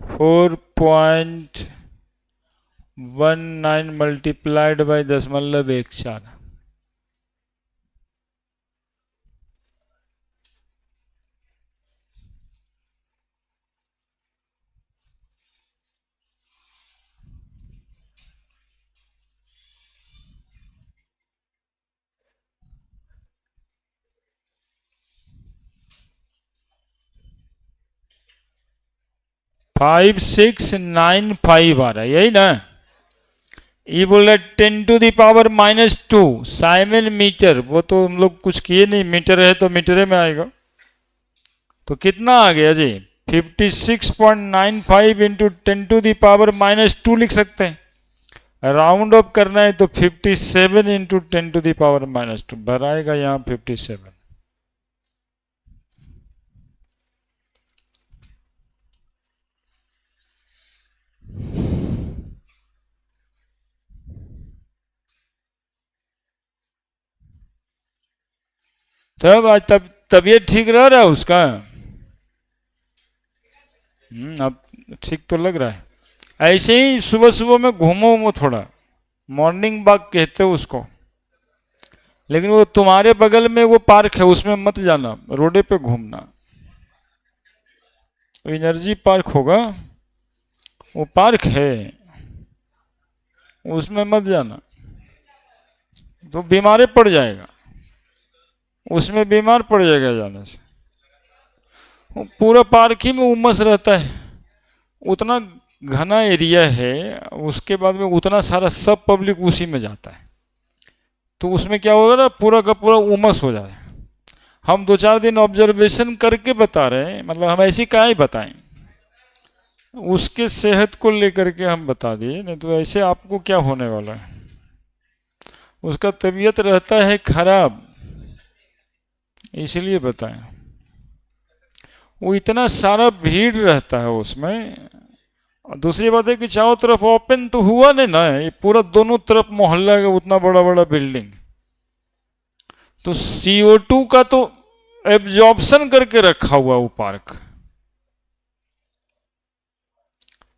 Four 4.19 multiplied by 0.14। फाइव 695 आ रहा है, यही ना। ये बोल रहे 10⁻⁻², साइमन मीटर, वो तो हम लोग कुछ किए नहीं, मीटर है तो मीटर में आएगा। तो कितना आ गया जी? 56.95 इंटू 10⁻⁻² लिख सकते हैं। राउंड ऑफ करना है तो 57 इंटू 10⁻², भराएगा यहाँ 57। तब आज तबीयत ठीक रह रहा है उसका? अब ठीक तो लग रहा है। ऐसे ही सुबह सुबह में घूमो थोड़ा, मॉर्निंग वॉक कहते हो उसको। लेकिन वो तुम्हारे बगल में वो पार्क है, उसमें मत जाना, रोडे पे घूमना। एनर्जी पार्क होगा, वो पार्क है, उसमें मत जाना, तो बीमारी पड़ जाएगा, उसमें बीमार पड़ जाएगा जाने से। वो पूरा पार्क ही में उमस रहता है, उतना घना एरिया है, उसके बाद में उतना सारा सब पब्लिक उसी में जाता है, तो उसमें क्या होगा ना, पूरा का पूरा उमस हो जाए। हम 2-4 दिन ऑब्जर्वेशन करके बता रहे हैं, मतलब हम ऐसी क्या ही बताएं, उसके सेहत को लेकर के हम बता दिए, नहीं तो ऐसे आपको क्या होने वाला है। उसका तबीयत रहता है खराब, इसलिए बताएं। वो इतना सारा भीड़ रहता है उसमें, और दूसरी बात है कि चारों तरफ ओपन तो हुआ नहीं ना, ये पूरा दोनों तरफ मोहल्ला का उतना बड़ा बड़ा बिल्डिंग, तो CO2 का तो एब्जॉर्प्शन करके रखा हुआ वो पार्क।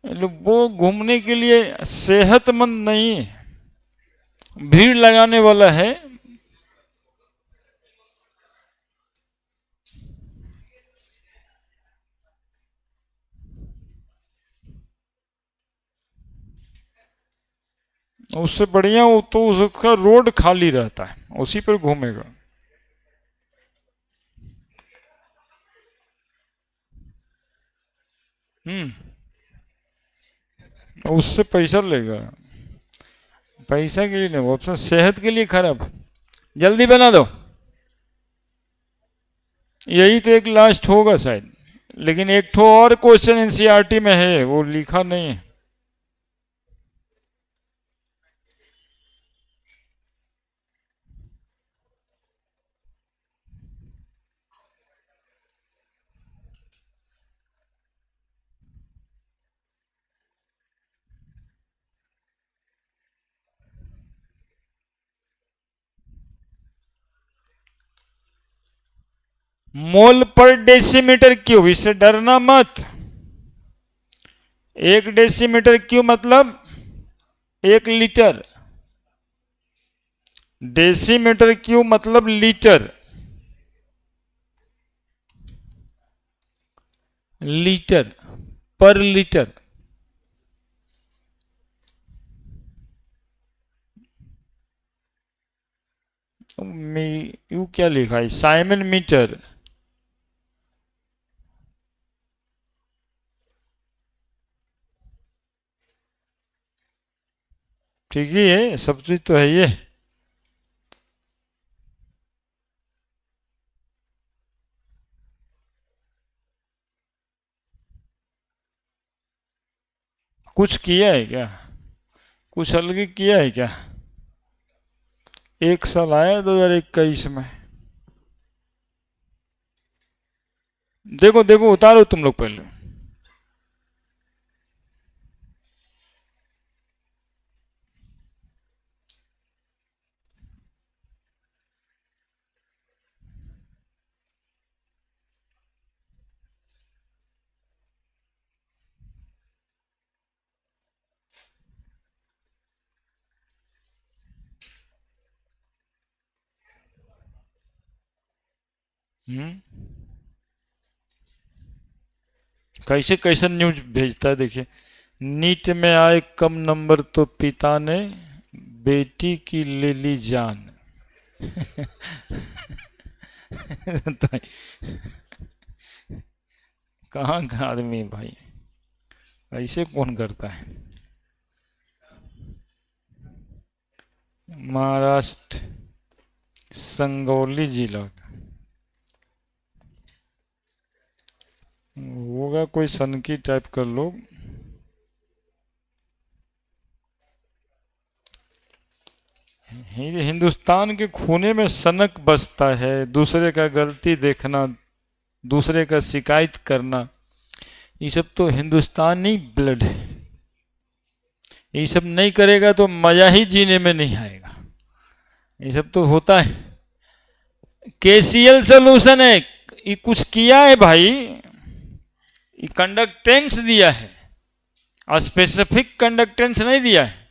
वो घूमने के लिए सेहतमंद नहीं है, भीड़ लगाने वाला है। उससे बढ़िया वो तो उसका रोड खाली रहता है, उसी पर घूमेगा। उससे पैसा लेगा, पैसा के लिए नहीं, ऑप्शन सेहत के लिए खराब। जल्दी बना दो, यही तो एक लास्ट होगा शायद, लेकिन एक ठो और क्वेश्चन एनसीईआरटी में है, वो लिखा नहीं है। मोल पर डेसीमीटर क्यूब, इससे डरना मत। 1 डेसीमीटर क्यूब मतलब 1 लीटर, डेसीमीटर क्यूब मतलब लीटर, लीटर पर लीटर। यू क्या लिखा है, साइमन मीटर। ठीक ही है, सब चीज तो है ये। कुछ किया है क्या, कुछ अलग किया है क्या? 1 साल आया 2021 में। देखो देखो, उतारो तुम लोग पहले। हम्म, कैसे कैसे न्यूज भेजता है देखिए। नीट में आए कम नंबर तो पिता ने बेटी की ले ली जान। तो कहाँ का आदमी है भाई, ऐसे कौन करता है। महाराष्ट्र संगौली जिला होगा, कोई सनकी टाइप कर लो। हिंदुस्तान के खूने में सनक बसता है, दूसरे का गलती देखना, दूसरे का शिकायत करना, ये सब तो हिंदुस्तानी ब्लड है। ये सब नहीं करेगा तो मजा ही जीने में नहीं आएगा, ये सब तो होता है। KCL सोल्यूशन है, ये कुछ किया है भाई, ये कंडक्टेंस दिया है, स्पेसिफिक कंडक्टेंस नहीं दिया है।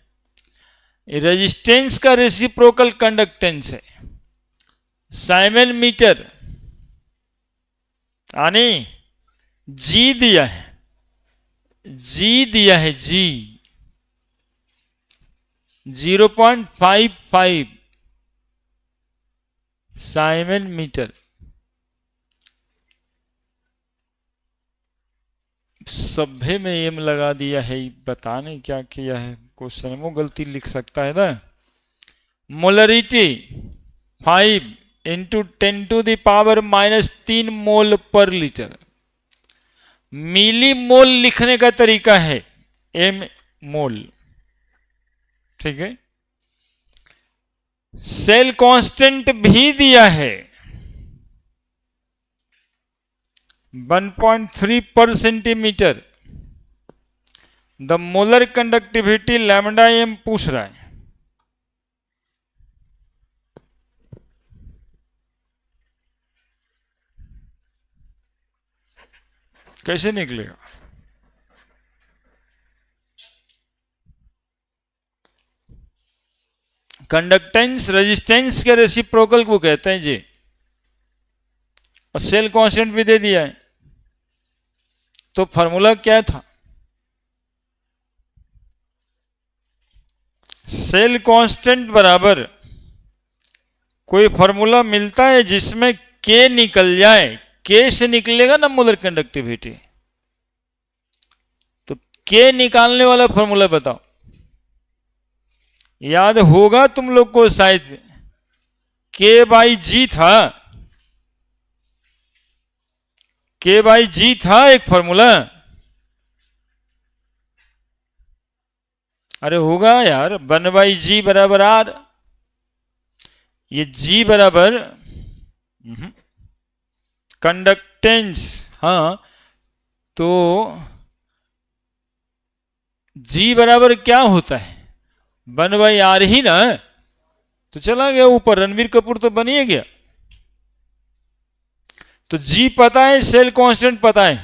ये रेजिस्टेंस का रेसिप्रोकल कंडक्टेंस है। साइमन मीटर आनी जी दिया है, जी दिया है, जी 0.55 साइमन मीटर। सभ्य में एम लगा दिया है, पता नहीं क्या किया है, क्वेश्चन में गलती लिख सकता है ना। मोलरिटी 5 इंटू 10⁻³ मोल पर लीटर। मिली मोल लिखने का तरीका है एम मोल, ठीक है। सेल कांस्टेंट भी दिया है 1.3 per centimetre. The molar conductivity lambda M पूछ रहा है। कैसे निकलेगा? कंडक्टेंस रेजिस्टेंस के रेसिप्रोकल को कहते हैं जी, और सेल कांस्टेंट भी दे दिया है। तो फॉर्मूला क्या था? सेल कांस्टेंट बराबर, कोई फॉर्मूला मिलता है जिसमें के निकल जाए, के से निकलेगा ना मोलर कंडक्टिविटी, तो के निकालने वाला फॉर्मूला बताओ। याद होगा तुम लोग को शायद, के बाई जी था, के बाई जी था एक फॉर्मूला। अरे होगा यार, 1/g बराबर आर, ये g बराबर कंडक्टेंस, हाँ, तो g बराबर क्या होता है? 1/r ही ना। तो चला गया ऊपर, रणबीर कपूर तो बन ही गया। तो g पता है, सेल कांस्टेंट पता है।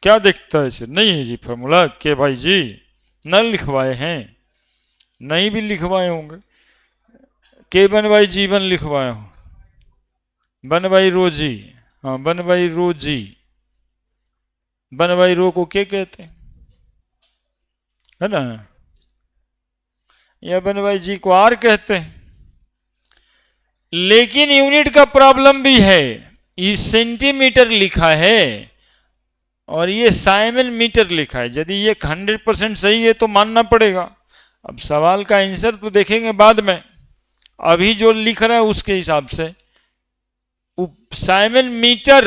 क्या दिखता है इसे? नहीं है जी फॉर्मूला के भाई जी, न लिखवाए हैं, नहीं भी लिखवाए होंगे। के 1/g1 लिखवाए हो, 1/ρg, हाँ 1/ρg, 1/ρ को क्या कहते हैं, है ना, या 1/g को आर कहते हैं। लेकिन यूनिट का प्रॉब्लम भी है, ये सेंटीमीटर लिखा है और ये साइमन मीटर लिखा है। यदि ये 100% सही है तो मानना पड़ेगा। अब सवाल का आंसर तो देखेंगे बाद में, अभी जो लिख रहा है उसके हिसाब से साइमन मीटर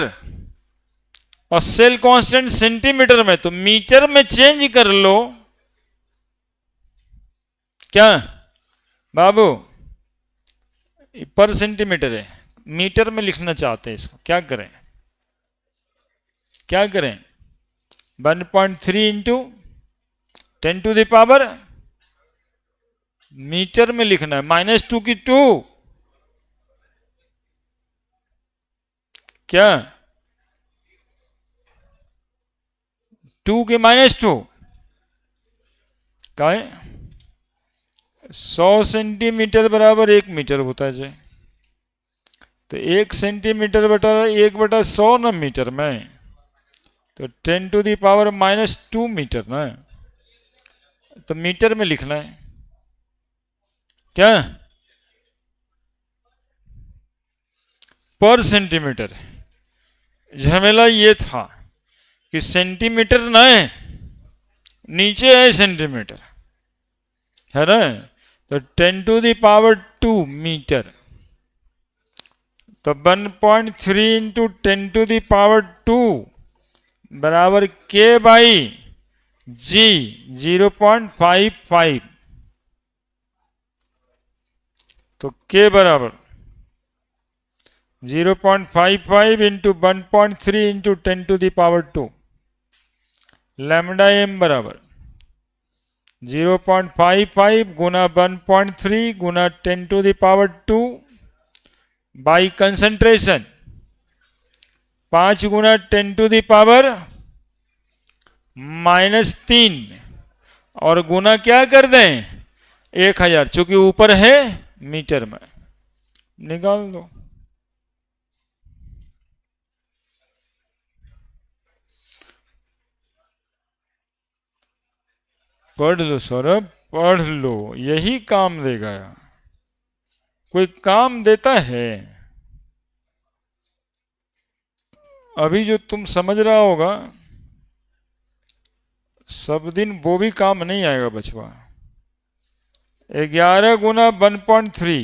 और सेल कांस्टेंट सेंटीमीटर में, तो मीटर में चेंज कर लो। क्या बाबू, पर सेंटीमीटर है, मीटर में लिखना चाहते हैं इसको, क्या करें, क्या करें? 1.3 इंटू 10⁻, मीटर में लिखना है, -2 की 2, क्या 2 के -2 का है? 100 सेंटीमीटर बराबर 1 मीटर होता है जी। तो 1 सेंटीमीटर बटा 1/100 ना मीटर में, तो 10⁻² मीटर ना, तो मीटर में लिखना है। क्या पर सेंटीमीटर? झमेला ये था कि सेंटीमीटर ना है, नीचे है सेंटीमीटर, है ना, तो 10⁻² मीटर, तो 1.3 इंटू 10⁻² बराबर के बाई जी 0.55। तो के बराबर 0.55 इंटू 1.3 इंटू 10⁻², लैम्डा एम बराबर 0.55 गुना 1.3 गुना 10⁻² बाई कंसंट्रेशन 5 गुना 10⁻³ और गुना क्या कर दें, 1000, चूंकि ऊपर है मीटर में, निकाल दो। पढ़ लो सौरभ, पढ़ लो, यही काम देगा। कोई काम देता है? अभी जो तुम समझ रहा होगा, सब दिन वो भी काम नहीं आएगा बचवा। 11 गुना 1.3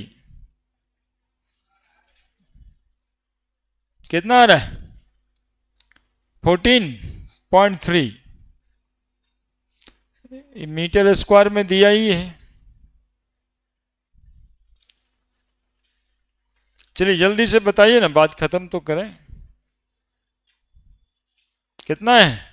कितना आ रहा है? 14.3 मीटर स्क्वायर में दिया ही है। चलिए जल्दी से बताइए ना, बात खत्म तो करें। कितना है?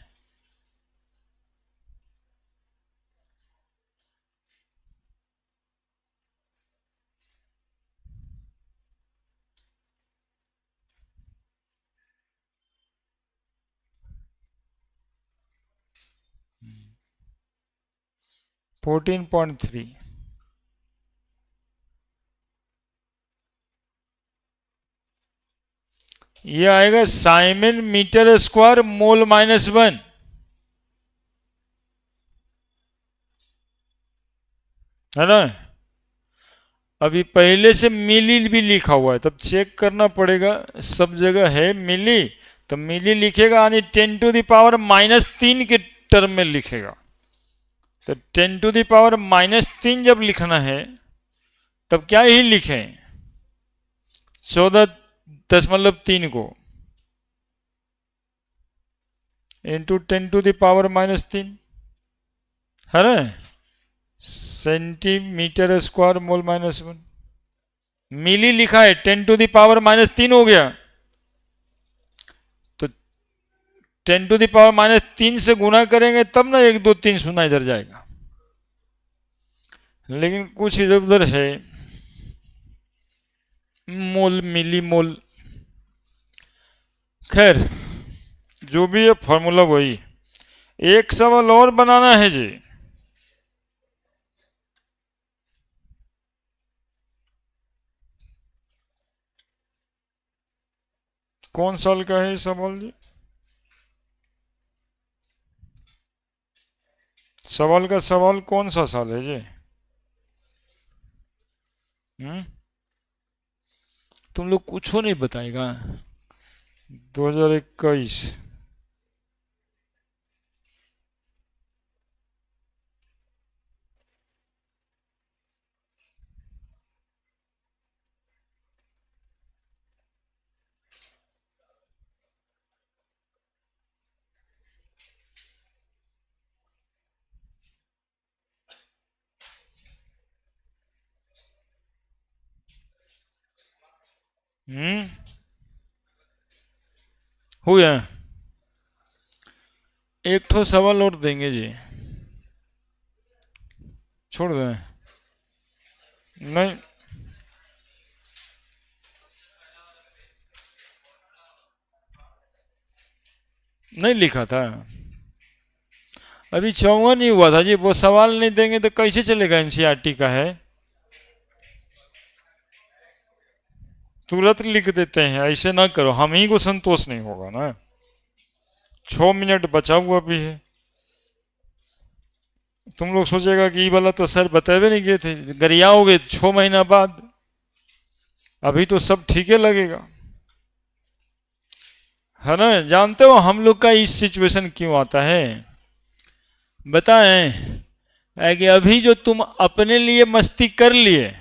Fourteen point three. ये आएगा साइमन मीटर स्क्वायर मोल -1। है ना? अभी पहले से मिली भी लिखा हुआ है, तब चेक करना पड़ेगा। सब जगह है मिली, तो मिली लिखेगा, यानी 10⁻³ के टर्म में लिखेगा। तो 10⁻³ जब लिखना है, तब क्या ही लिखें? 14.3 को इंटू 10⁻³ है ना, सेंटीमीटर स्क्वायर मोल -1। मिली लिखा है, 10⁻³ हो गया, तो 10⁻³ से गुना करेंगे तब ना 1 2 3 0 इधर जाएगा। लेकिन कुछ इधर उधर है, मोल मिली मोल, खैर जो भी है फॉर्मूला वही। एक सवाल और बनाना है जी। कौन साल का है सवाल जी? सवाल का सवाल कौन सा साल है जी? तुम लोग कुछ नहीं बताएगा? 2021। हुए एक ठो सवाल और देंगे जी, छोड़ दें? नहीं, नहीं लिखा था। अभी 54 ही हुआ था जी। वो सवाल नहीं देंगे तो कैसे चलेगा? एनसीईआरटी का है, तुरंत लिख देते हैं। ऐसे ना करो, हम ही को संतोष नहीं होगा ना। 6 मिनट बचा हुआ भी है। तुम लोग सोचेगा कि ये वाला तो सर बतावे नहीं गए थे, गरियाओगे 6 महीना बाद। अभी तो सब ठीक है लगेगा, है ना? जानते हो हम लोग का इस सिचुएशन क्यों आता है? बताएं? है कि अभी जो तुम अपने लिए मस्ती कर लिए,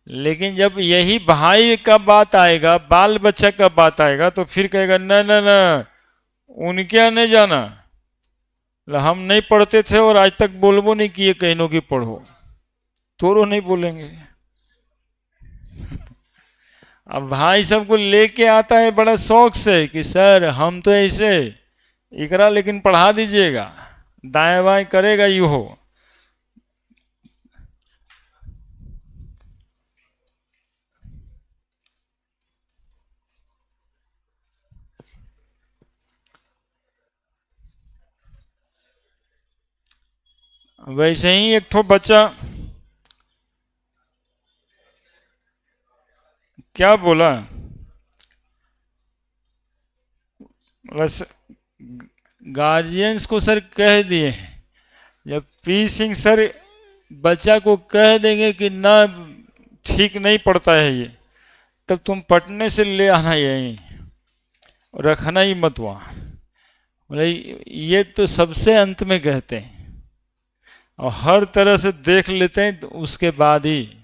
लेकिन जब यही भाई का बात आएगा, बाल बच्चा का बात आएगा, तो फिर कहेगा ना ना ना, उनके यहाँ नहीं जाना, हम नहीं पढ़ते थे और आज तक बोलबो नहीं किए कहनो कि पढ़ो, तोरो नहीं बोलेंगे। अब भाई सबको लेके आता है बड़ा शौक से कि सर हम तो ऐसे इकरा, लेकिन पढ़ा दीजिएगा, दाएं बाएं करेगा यू हो। वैसे ही एक ठो बच्चा क्या बोला? बस गार्जियंस को सर कह दिए हैं, जब पी सिंह सर बच्चा को कह देंगे कि ना ठीक नहीं पड़ता है ये, तब तुम पटने से ले आना यहीं, रखना ही मत वहाँ। बोले ये तो सबसे अंत में कहते हैं और हर तरह से देख लेते हैं तो उसके बाद ही।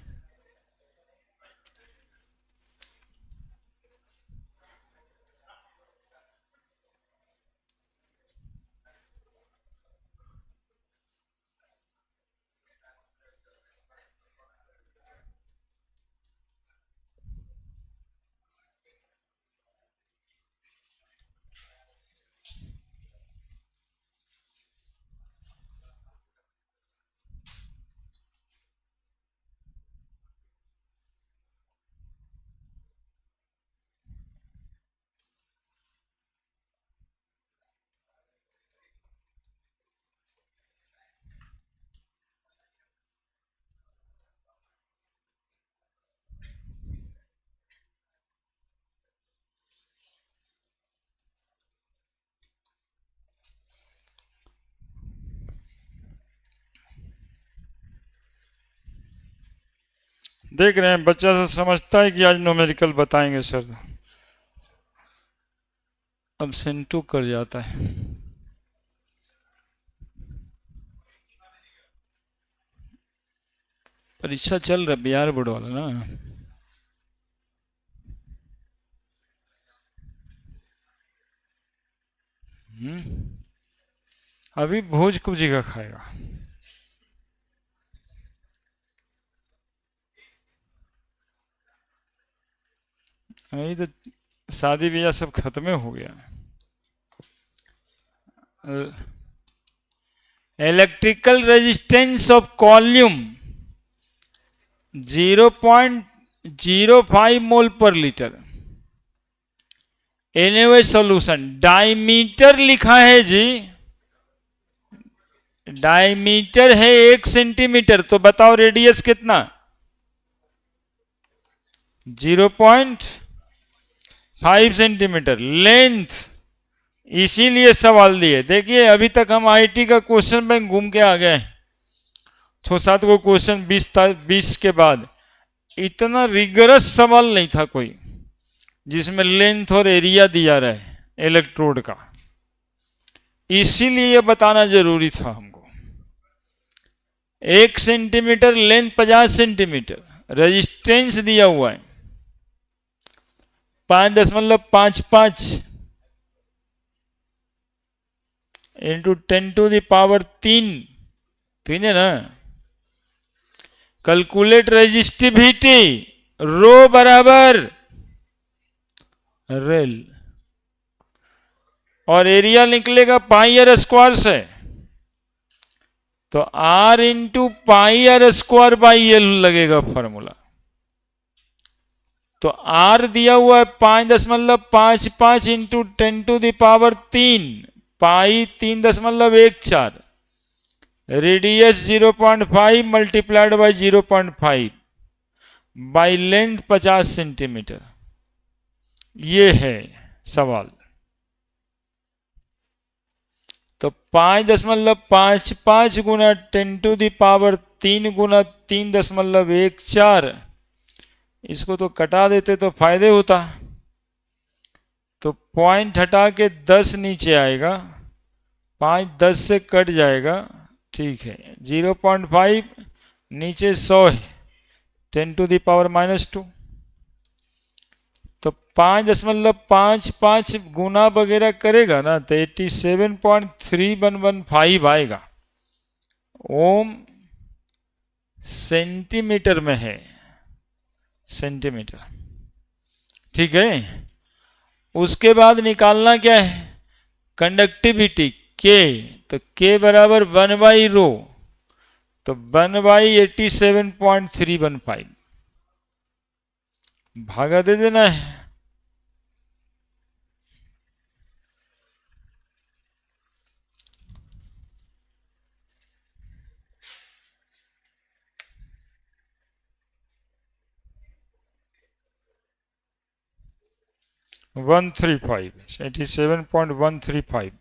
देख रहे हैं बच्चा से समझता है कि आज न्यूमेरिकल बताएंगे सर, अब सेंटू कर जाता है। परीक्षा चल रहा है बिहार बोर्ड वाला ना। अभी भोज कुजी का खाएगा। यही तो शादी ब्याह सब खत्म हो गया। Electrical resistance of column 0.05 mole per litre. Anyway solution diameter लिखा है जी, डायमीटर है 1 सेंटीमीटर, तो बताओ रेडियस कितना? 0.5 सेंटीमीटर। लेंथ इसीलिए सवाल दिए। देखिए अभी तक हम आईटी का क्वेश्चन बैंक घूम के आ गए, 6-7 को क्वेश्चन 20 के बाद। इतना रिगरस सवाल नहीं था कोई जिसमें लेंथ और एरिया दिया रहे इलेक्ट्रोड का, इसीलिए यह बताना जरूरी था हमको। 1 सेंटीमीटर लेंथ, 50 सेंटीमीटर रेजिस्टेंस दिया हुआ है, 5.55 इंटू 10⁻³ है ना। कैलकुलेट रेजिस्टिविटी, रो बराबर रेल, और एरिया निकलेगा पाई आर स्क्वायर से, तो R into pi R square by L लगेगा फॉर्मूला। तो R दिया हुआ है 5.55 into 10⁻³ pi 3.14, radius 0.5 multiplied by 0.5 by length 50 centimetre. ये है सवाल। तो 5.55 गुना 10⁻³ गुना 3.14, इसको तो कटा देते तो फायदे होता। तो पॉइंट हटा के 10 नीचे आएगा, 5 10 से कट जाएगा, ठीक है। 0.5 नीचे 100 है, 10⁻⁻²। तो 5.55 गुना वगैरह करेगा ना तो 87.3115 आएगा। ओम सेंटीमीटर में है, सेंटीमीटर, ठीक है। उसके बाद निकालना क्या है? कंडक्टिविटी के, तो के बराबर 1/ρ, तो 1/87.315 भागा दे देना है। 135, 87.135।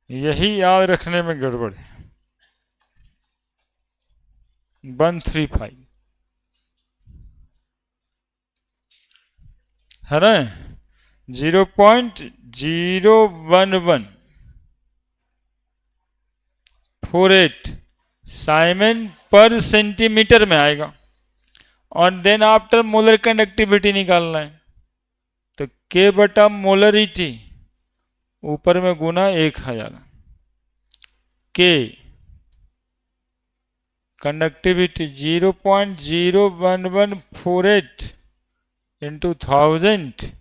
यही याद रखने में गड़बड़ है। 135 है ना, 0.01148 साइमन पर सेंटीमीटर में आएगा। और देन आफ्टर मोलर कंडक्टिविटी निकालना है, तो के बटा मोलरिटी ऊपर में गुना 1000, के कंडक्टिविटी 0.01148 इंटू 1000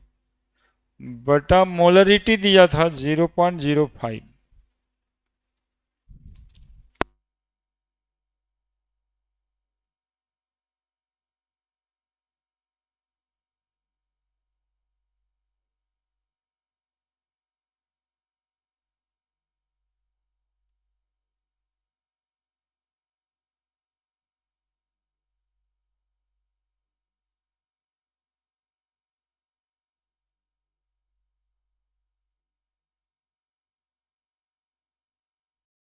बटा मोलरिटी दिया था 0.05।